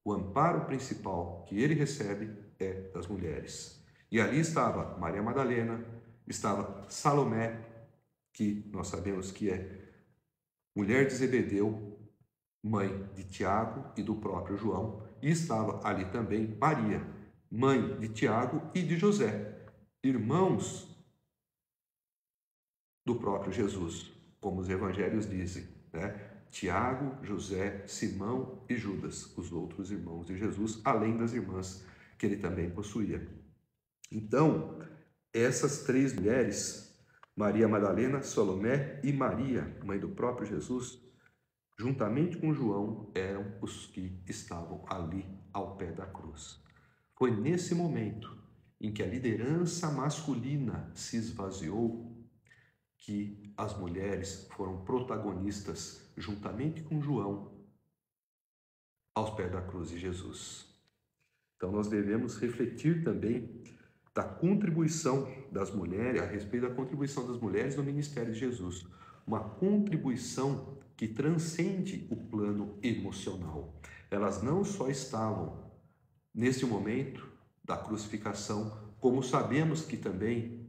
S1: o amparo principal que ele recebe é das mulheres. E ali estava Maria Madalena, estava Salomé, que nós sabemos que é mulher de Zebedeu, mãe de Tiago e do próprio João, e estava ali também Maria, mãe de Tiago e de José, irmãos do próprio Jesus, como os evangelhos dizem, né? Tiago, José, Simão e Judas, os outros irmãos de Jesus, além das irmãs que ele também possuía. Então, essas três mulheres, Maria Madalena, Salomé e Maria, mãe do próprio Jesus, juntamente com João, eram os que estavam ali ao pé da cruz. Foi nesse momento em que a liderança masculina se esvaziou que as mulheres foram protagonistas, juntamente com João, aos pés da cruz de Jesus. Então nós devemos refletir também da contribuição das mulheres, a respeito da contribuição das mulheres no ministério de Jesus. Uma contribuição que transcende o plano emocional. Elas não só estavam nesse momento da crucificação, como sabemos que também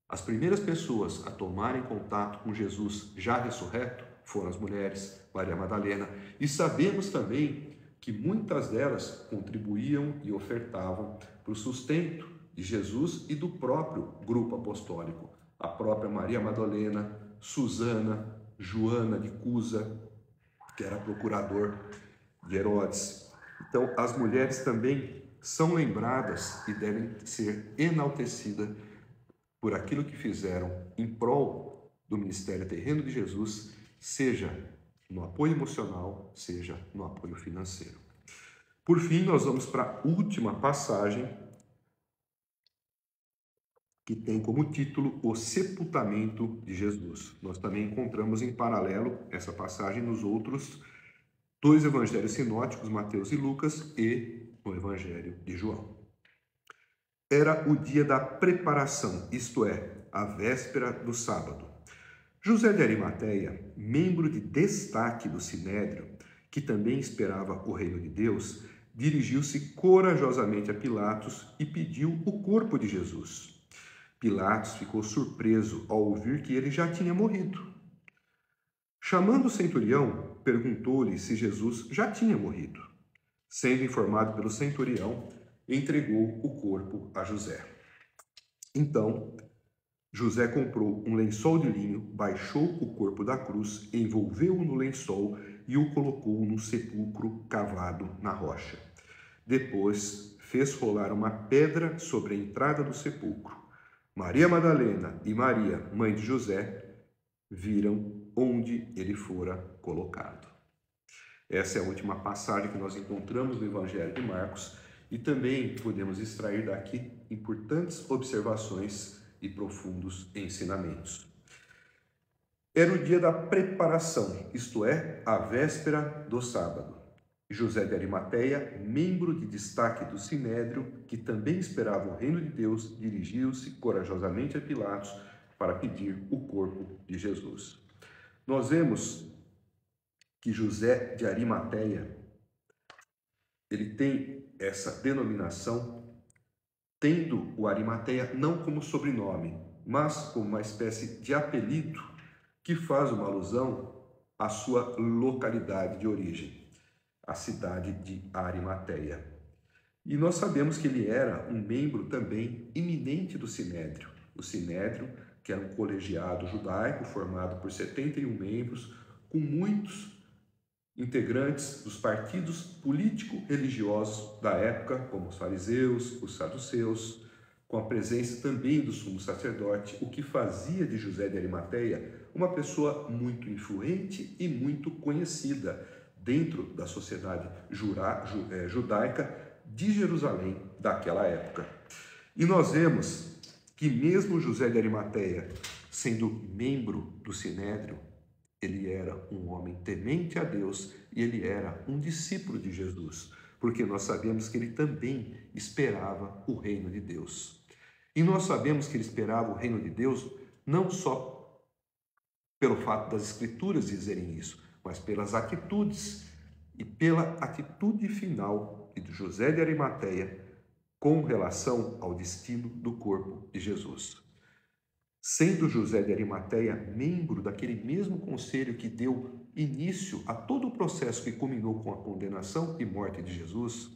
S1: as primeiras pessoas a tomarem contato com Jesus já ressurreto foram as mulheres, Maria Madalena, e sabemos também que muitas delas contribuíam e ofertavam para o sustento de Jesus e do próprio grupo apostólico. A própria Maria Madalena, Susana, Joana de Cusa, que era procurador de Herodes. Então, as mulheres também são lembradas e devem ser enaltecidas por aquilo que fizeram em prol do ministério terreno de Jesus, seja no apoio emocional, seja no apoio financeiro. Por fim, nós vamos para a última passagem, que tem como título o sepultamento de Jesus. Nós também encontramos em paralelo essa passagem nos outros dois evangelhos sinóticos, Mateus e Lucas, e no evangelho de João. Era o dia da preparação, isto é, a véspera do sábado. José de Arimateia, membro de destaque do Sinédrio, que também esperava o reino de Deus, dirigiu-se corajosamente a Pilatos e pediu o corpo de Jesus. Pilatos ficou surpreso ao ouvir que ele já tinha morrido. Chamando o centurião, perguntou-lhe se Jesus já tinha morrido. Sendo informado pelo centurião, entregou o corpo a José. Então, José comprou um lençol de linho, baixou o corpo da cruz, envolveu-o no lençol e o colocou num sepulcro cavado na rocha. Depois, fez rolar uma pedra sobre a entrada do sepulcro. Maria Madalena e Maria, mãe de José, viram onde ele fora colocado. Essa é a última passagem que nós encontramos no Evangelho de Marcos e também podemos extrair daqui importantes observações e profundos ensinamentos. Era o dia da preparação, isto é, a véspera do sábado. José de Arimateia, membro de destaque do Sinédrio, que também esperava o reino de Deus, dirigiu-se corajosamente a Pilatos para pedir o corpo de Jesus. Nós vemos que José de Arimateia, ele tem essa denominação, tendo o Arimateia não como sobrenome, mas como uma espécie de apelido que faz uma alusão à sua localidade de origem, a cidade de Arimateia. E nós sabemos que ele era um membro também eminente do Sinédrio. O Sinédrio, que era um colegiado judaico formado por 71 membros, com muitos integrantes dos partidos político-religiosos da época, como os fariseus, os saduceus, com a presença também do sumo sacerdote, o que fazia de José de Arimateia uma pessoa muito influente e muito conhecida dentro da sociedade judaica de Jerusalém daquela época. E nós vemos que mesmo José de Arimateia, sendo membro do Sinédrio, ele era um homem temente a Deus e ele era um discípulo de Jesus. porque nós sabemos que ele também esperava o reino de Deus. E nós sabemos que ele esperava o reino de Deus não só pelo fato das Escrituras dizerem isso, mas pelas atitudes e pela atitude final de José de Arimateia com relação ao destino do corpo de Jesus. Sendo José de Arimateia membro daquele mesmo conselho que deu início a todo o processo que culminou com a condenação e morte de Jesus,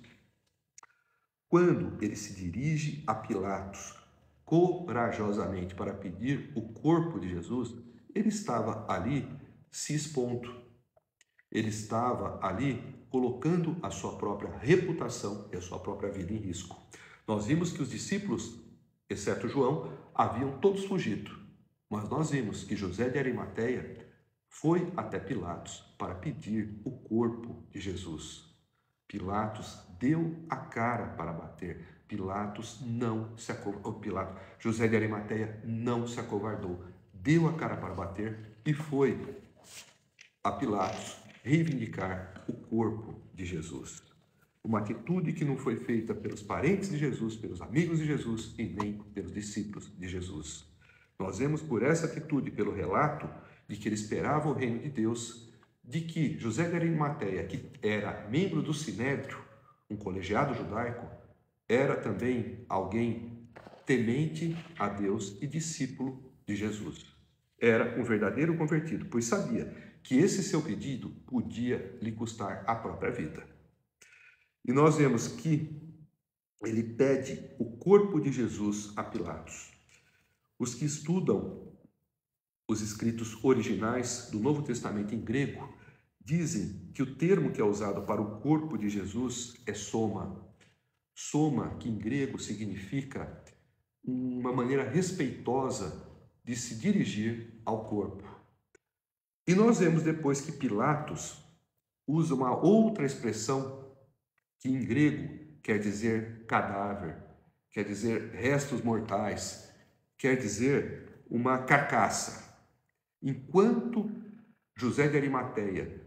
S1: quando ele se dirige a Pilatos corajosamente para pedir o corpo de Jesus, ele estava ali se expondo. Ele estava ali colocando a sua própria reputação e a sua própria vida em risco. Nós vimos que os discípulos, exceto João, haviam todos fugido. Mas nós vimos que José de Arimateia foi até Pilatos para pedir o corpo de Jesus. Pilatos deu a cara para bater. José de Arimateia não se acovardou. Deu a cara para bater e foi a Pilatos reivindicar o corpo de Jesus. Uma atitude que não foi feita pelos parentes de Jesus, pelos amigos de Jesus e nem pelos discípulos de Jesus. Nós vemos por essa atitude, pelo relato de que ele esperava o reino de Deus, de que José de Arimateia, que era membro do Sinédrio, um colegiado judaico, era também alguém temente a Deus e discípulo de Jesus. Era um verdadeiro convertido, pois sabia que esse seu pedido podia lhe custar a própria vida. E nós vemos que ele pede o corpo de Jesus a Pilatos. Os que estudam os escritos originais do Novo Testamento em grego dizem que o termo que é usado para o corpo de Jesus é soma. Soma, que em grego significa uma maneira respeitosa de se dirigir ao corpo. E nós vemos depois que Pilatos usa uma outra expressão que em grego quer dizer cadáver, quer dizer restos mortais, quer dizer uma carcaça. Enquanto José de Arimateia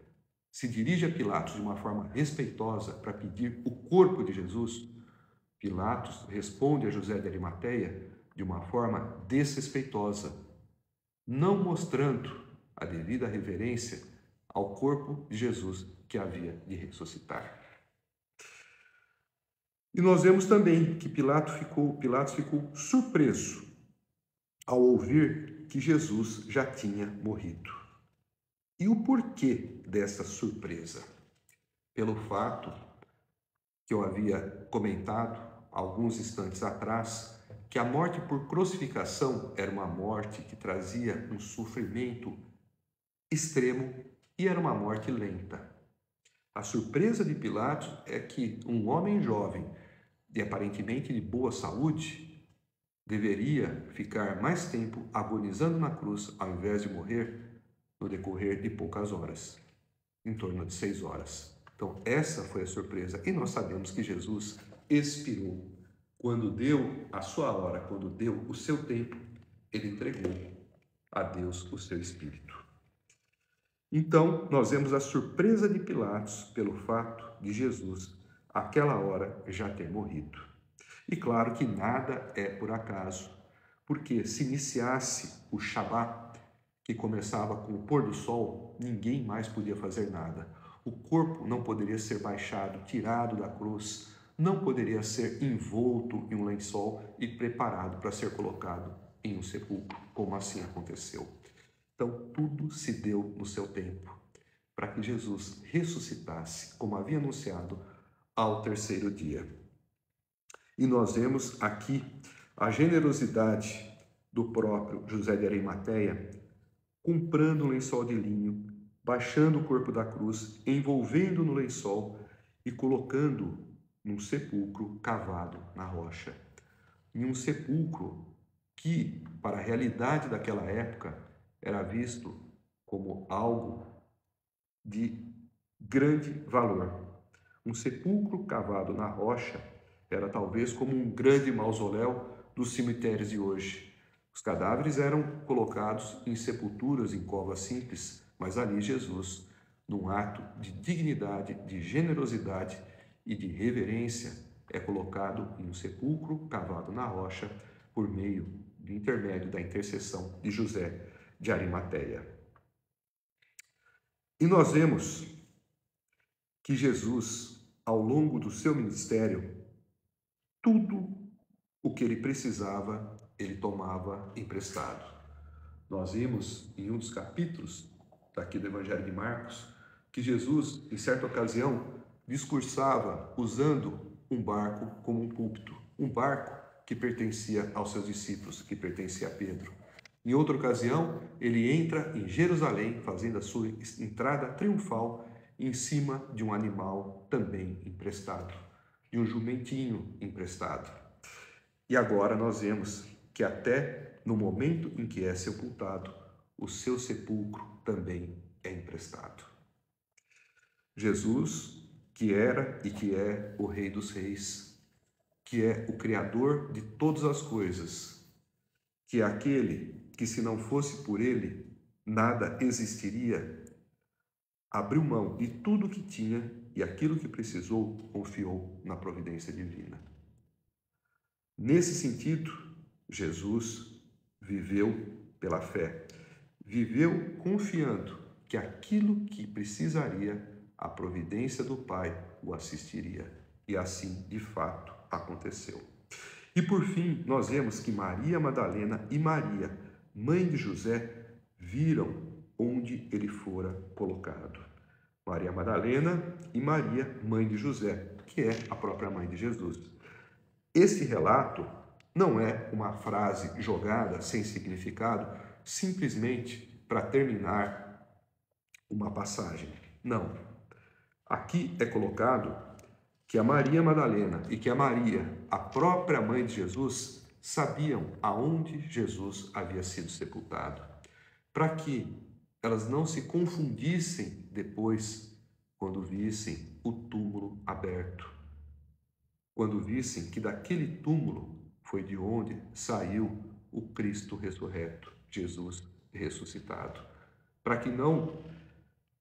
S1: se dirige a Pilatos de uma forma respeitosa para pedir o corpo de Jesus, Pilatos responde a José de Arimateia de uma forma desrespeitosa, não mostrando a devida reverência ao corpo de Jesus que havia de ressuscitar. E nós vemos também que Pilatos ficou surpreso ao ouvir que Jesus já tinha morrido. E o porquê dessa surpresa? Pelo fato que eu havia comentado alguns instantes atrás, que a morte por crucificação era uma morte que trazia um sofrimento extremo e era uma morte lenta. A surpresa de Pilatos é que um homem jovem e aparentemente de boa saúde deveria ficar mais tempo agonizando na cruz ao invés de morrer no decorrer de poucas horas, em torno de 6 horas. Então essa foi a surpresa e nós sabemos que Jesus expirou. Quando deu a sua hora, quando deu o seu tempo, ele entregou a Deus o seu espírito. Então, nós vemos a surpresa de Pilatos pelo fato de Jesus, àquela hora, já ter morrido. E claro que nada é por acaso, porque se iniciasse o Shabat, que começava com o pôr do sol, ninguém mais podia fazer nada. O corpo não poderia ser baixado, tirado da cruz, não poderia ser envolto em um lençol e preparado para ser colocado em um sepulcro, como assim aconteceu. Então, tudo se deu no seu tempo, para que Jesus ressuscitasse, como havia anunciado, ao terceiro dia. E nós vemos aqui a generosidade do próprio José de Arimateia, comprando um lençol de linho, baixando o corpo da cruz, envolvendo no lençol e colocando num sepulcro cavado na rocha. Em um sepulcro que, para a realidade daquela época, era visto como algo de grande valor. Um sepulcro cavado na rocha era talvez como um grande mausoléu dos cemitérios de hoje. Os cadáveres eram colocados em sepulturas, em covas simples, mas ali Jesus, num ato de dignidade, de generosidade e de reverência, é colocado em um sepulcro cavado na rocha por meio do intermédio da intercessão de José de Arimateia. E nós vemos que Jesus, ao longo do seu ministério, tudo o que ele precisava, ele tomava emprestado. Nós vimos em um dos capítulos daqui do Evangelho de Marcos que Jesus, em certa ocasião, discursava usando um barco como um púlpito, um barco que pertencia aos seus discípulos, que pertencia a Pedro. Em outra ocasião, ele entra em Jerusalém, fazendo a sua entrada triunfal em cima de um animal também emprestado, de um jumentinho emprestado. E agora nós vemos que até no momento em que é sepultado, o seu sepulcro também é emprestado. Jesus, que era e que é o Rei dos Reis, que é o Criador de todas as coisas, que é aquele que, se não fosse por ele, nada existiria, abriu mão de tudo que tinha e aquilo que precisou, confiou na providência divina. Nesse sentido, Jesus viveu pela fé, viveu confiando que aquilo que precisaria, a providência do Pai o assistiria. E assim, de fato, aconteceu. E por fim, nós vemos que Maria Madalena e Maria, mãe de José, viram onde ele fora colocado. Maria Madalena e Maria, mãe de José, que é a própria mãe de Jesus. Esse relato não é uma frase jogada sem significado, simplesmente para terminar uma passagem. Não. Aqui é colocado que a Maria Madalena e que a Maria, a própria mãe de Jesus, sabiam aonde Jesus havia sido sepultado, para que elas não se confundissem depois quando vissem o túmulo aberto, quando vissem que daquele túmulo foi de onde saiu o Cristo ressurreto, Jesus ressuscitado, para que não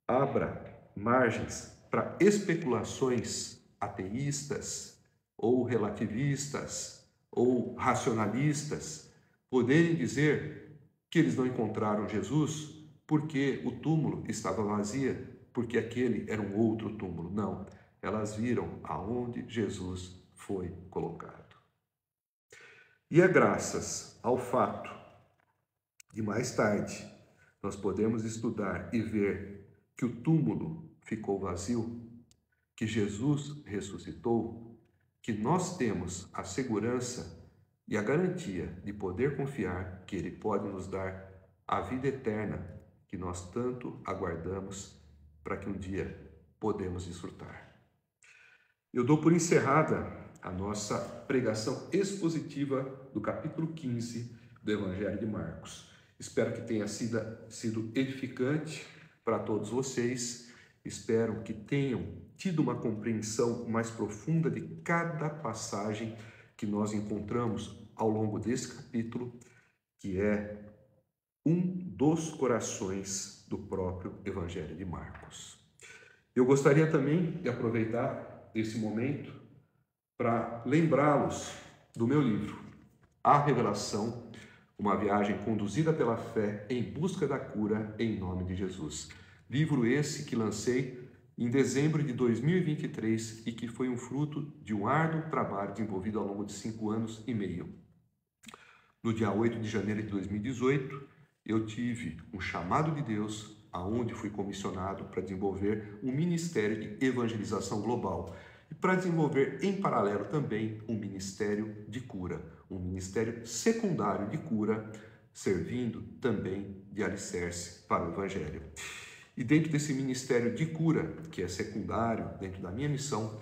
S1: abra margens para especulações ateístas ou relativistas ou racionalistas poderem dizer que eles não encontraram Jesus porque o túmulo estava vazio, porque aquele era um outro túmulo. Não, elas viram aonde Jesus foi colocado. E é graças ao fato de mais tarde nós podemos estudar e ver que o túmulo ficou vazio, que Jesus ressuscitou, que nós temos a segurança e a garantia de poder confiar que Ele pode nos dar a vida eterna que nós tanto aguardamos para que um dia podemos desfrutar. Eu dou por encerrada a nossa pregação expositiva do capítulo 15 do Evangelho de Marcos. Espero que tenha sido edificante para todos vocês. Espero que tenham tido uma compreensão mais profunda de cada passagem que nós encontramos ao longo desse capítulo, que é um dos corações do próprio Evangelho de Marcos. Eu gostaria também de aproveitar esse momento para lembrá-los do meu livro, A Revelação, uma viagem conduzida pela fé em busca da cura em nome de Jesus. Livro esse que lancei em dezembro de 2023 e que foi um fruto de um árduo trabalho desenvolvido ao longo de 5 anos e meio. No dia 8 de janeiro de 2018, eu tive um chamado de Deus, aonde fui comissionado para desenvolver um ministério de evangelização global e para desenvolver em paralelo também um ministério de cura, um ministério secundário de cura, servindo também de alicerce para o Evangelho. E dentro desse ministério de cura, que é secundário dentro da minha missão,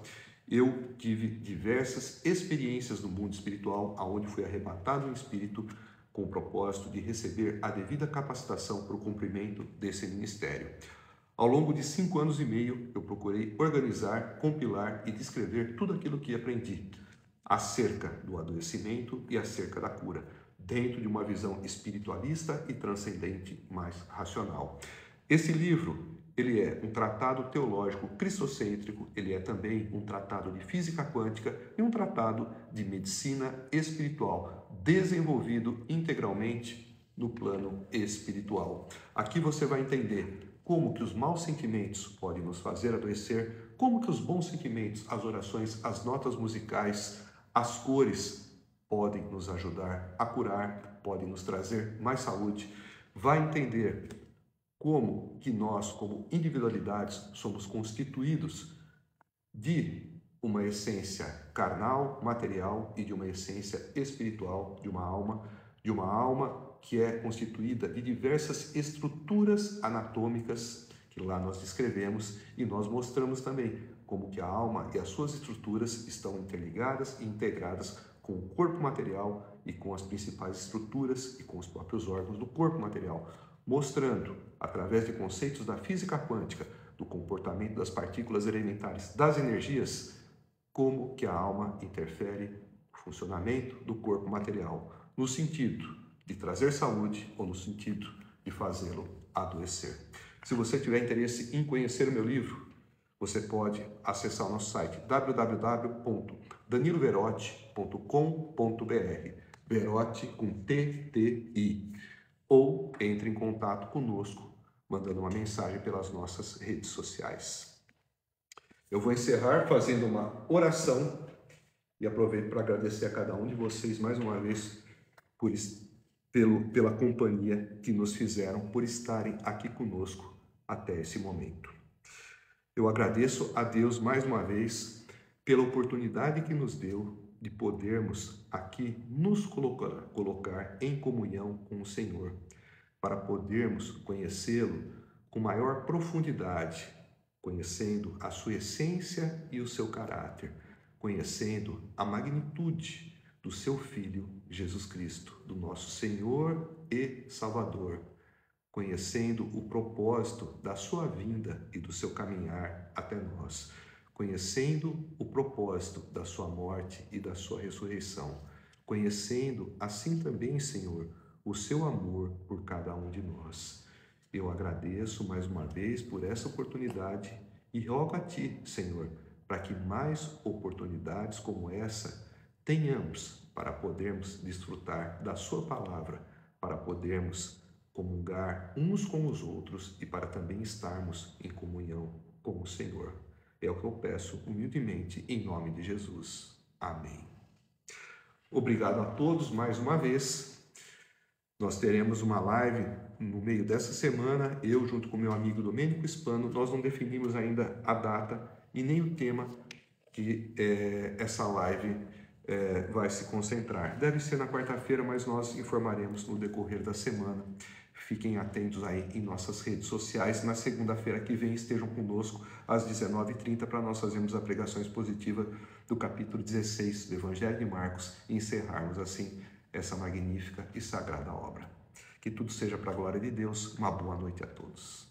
S1: eu tive diversas experiências no mundo espiritual, aonde fui arrebatado em espírito com o propósito de receber a devida capacitação para o cumprimento desse ministério. Ao longo de 5 anos e meio, eu procurei organizar, compilar e descrever tudo aquilo que aprendi acerca do adoecimento e acerca da cura, dentro de uma visão espiritualista e transcendente mais racional. Esse livro, ele é um tratado teológico cristocêntrico, ele é também um tratado de física quântica e um tratado de medicina espiritual, desenvolvido integralmente no plano espiritual. Aqui você vai entender como que os maus sentimentos podem nos fazer adoecer, como que os bons sentimentos, as orações, as notas musicais, as cores podem nos ajudar a curar, podem nos trazer mais saúde. Vai entender como que nós, como individualidades, somos constituídos de uma essência carnal, material e de uma essência espiritual, de uma alma que é constituída de diversas estruturas anatômicas que lá nós descrevemos e nós mostramos também como que a alma e as suas estruturas estão interligadas e integradas com o corpo material e com as principais estruturas e com os próprios órgãos do corpo material, mostrando, através de conceitos da física quântica, do comportamento das partículas elementares, das energias, como que a alma interfere no funcionamento do corpo material, no sentido de trazer saúde ou no sentido de fazê-lo adoecer. Se você tiver interesse em conhecer o meu livro, você pode acessar o nosso site www.daniloverotti.com.br, Verotti com TTI, ou entre em contato conosco, mandando uma mensagem pelas nossas redes sociais. Eu vou encerrar fazendo uma oração e aproveito para agradecer a cada um de vocês mais uma vez pela companhia que nos fizeram, por estarem aqui conosco até esse momento. Eu agradeço a Deus mais uma vez pela oportunidade que nos deu de podermos aqui nos colocar em comunhão com o Senhor, para podermos conhecê-lo com maior profundidade, conhecendo a sua essência e o seu caráter, conhecendo a magnitude do seu Filho Jesus Cristo, do nosso Senhor e Salvador, conhecendo o propósito da sua vinda e do seu caminhar até nós, conhecendo o propósito da sua morte e da sua ressurreição, conhecendo assim também, Senhor, o seu amor por cada um de nós. Eu agradeço mais uma vez por essa oportunidade e rogo a Ti, Senhor, para que mais oportunidades como essa tenhamos para podermos desfrutar da Sua palavra, para podermos comungar uns com os outros e para também estarmos em comunhão com o Senhor. É o que eu peço humildemente em nome de Jesus. Amém. Obrigado a todos mais uma vez. Nós teremos uma live no meio dessa semana, eu junto com meu amigo Domênico Spano. Nós não definimos ainda a data e nem o tema que essa live vai se concentrar. Deve ser na quarta-feira, mas nós informaremos no decorrer da semana. Fiquem atentos aí em nossas redes sociais. Na segunda-feira que vem estejam conosco às 19h30 para nós fazermos a pregação expositiva do capítulo 16 do Evangelho de Marcos e encerrarmos assim essa magnífica e sagrada obra. Que tudo seja para a glória de Deus. Uma boa noite a todos.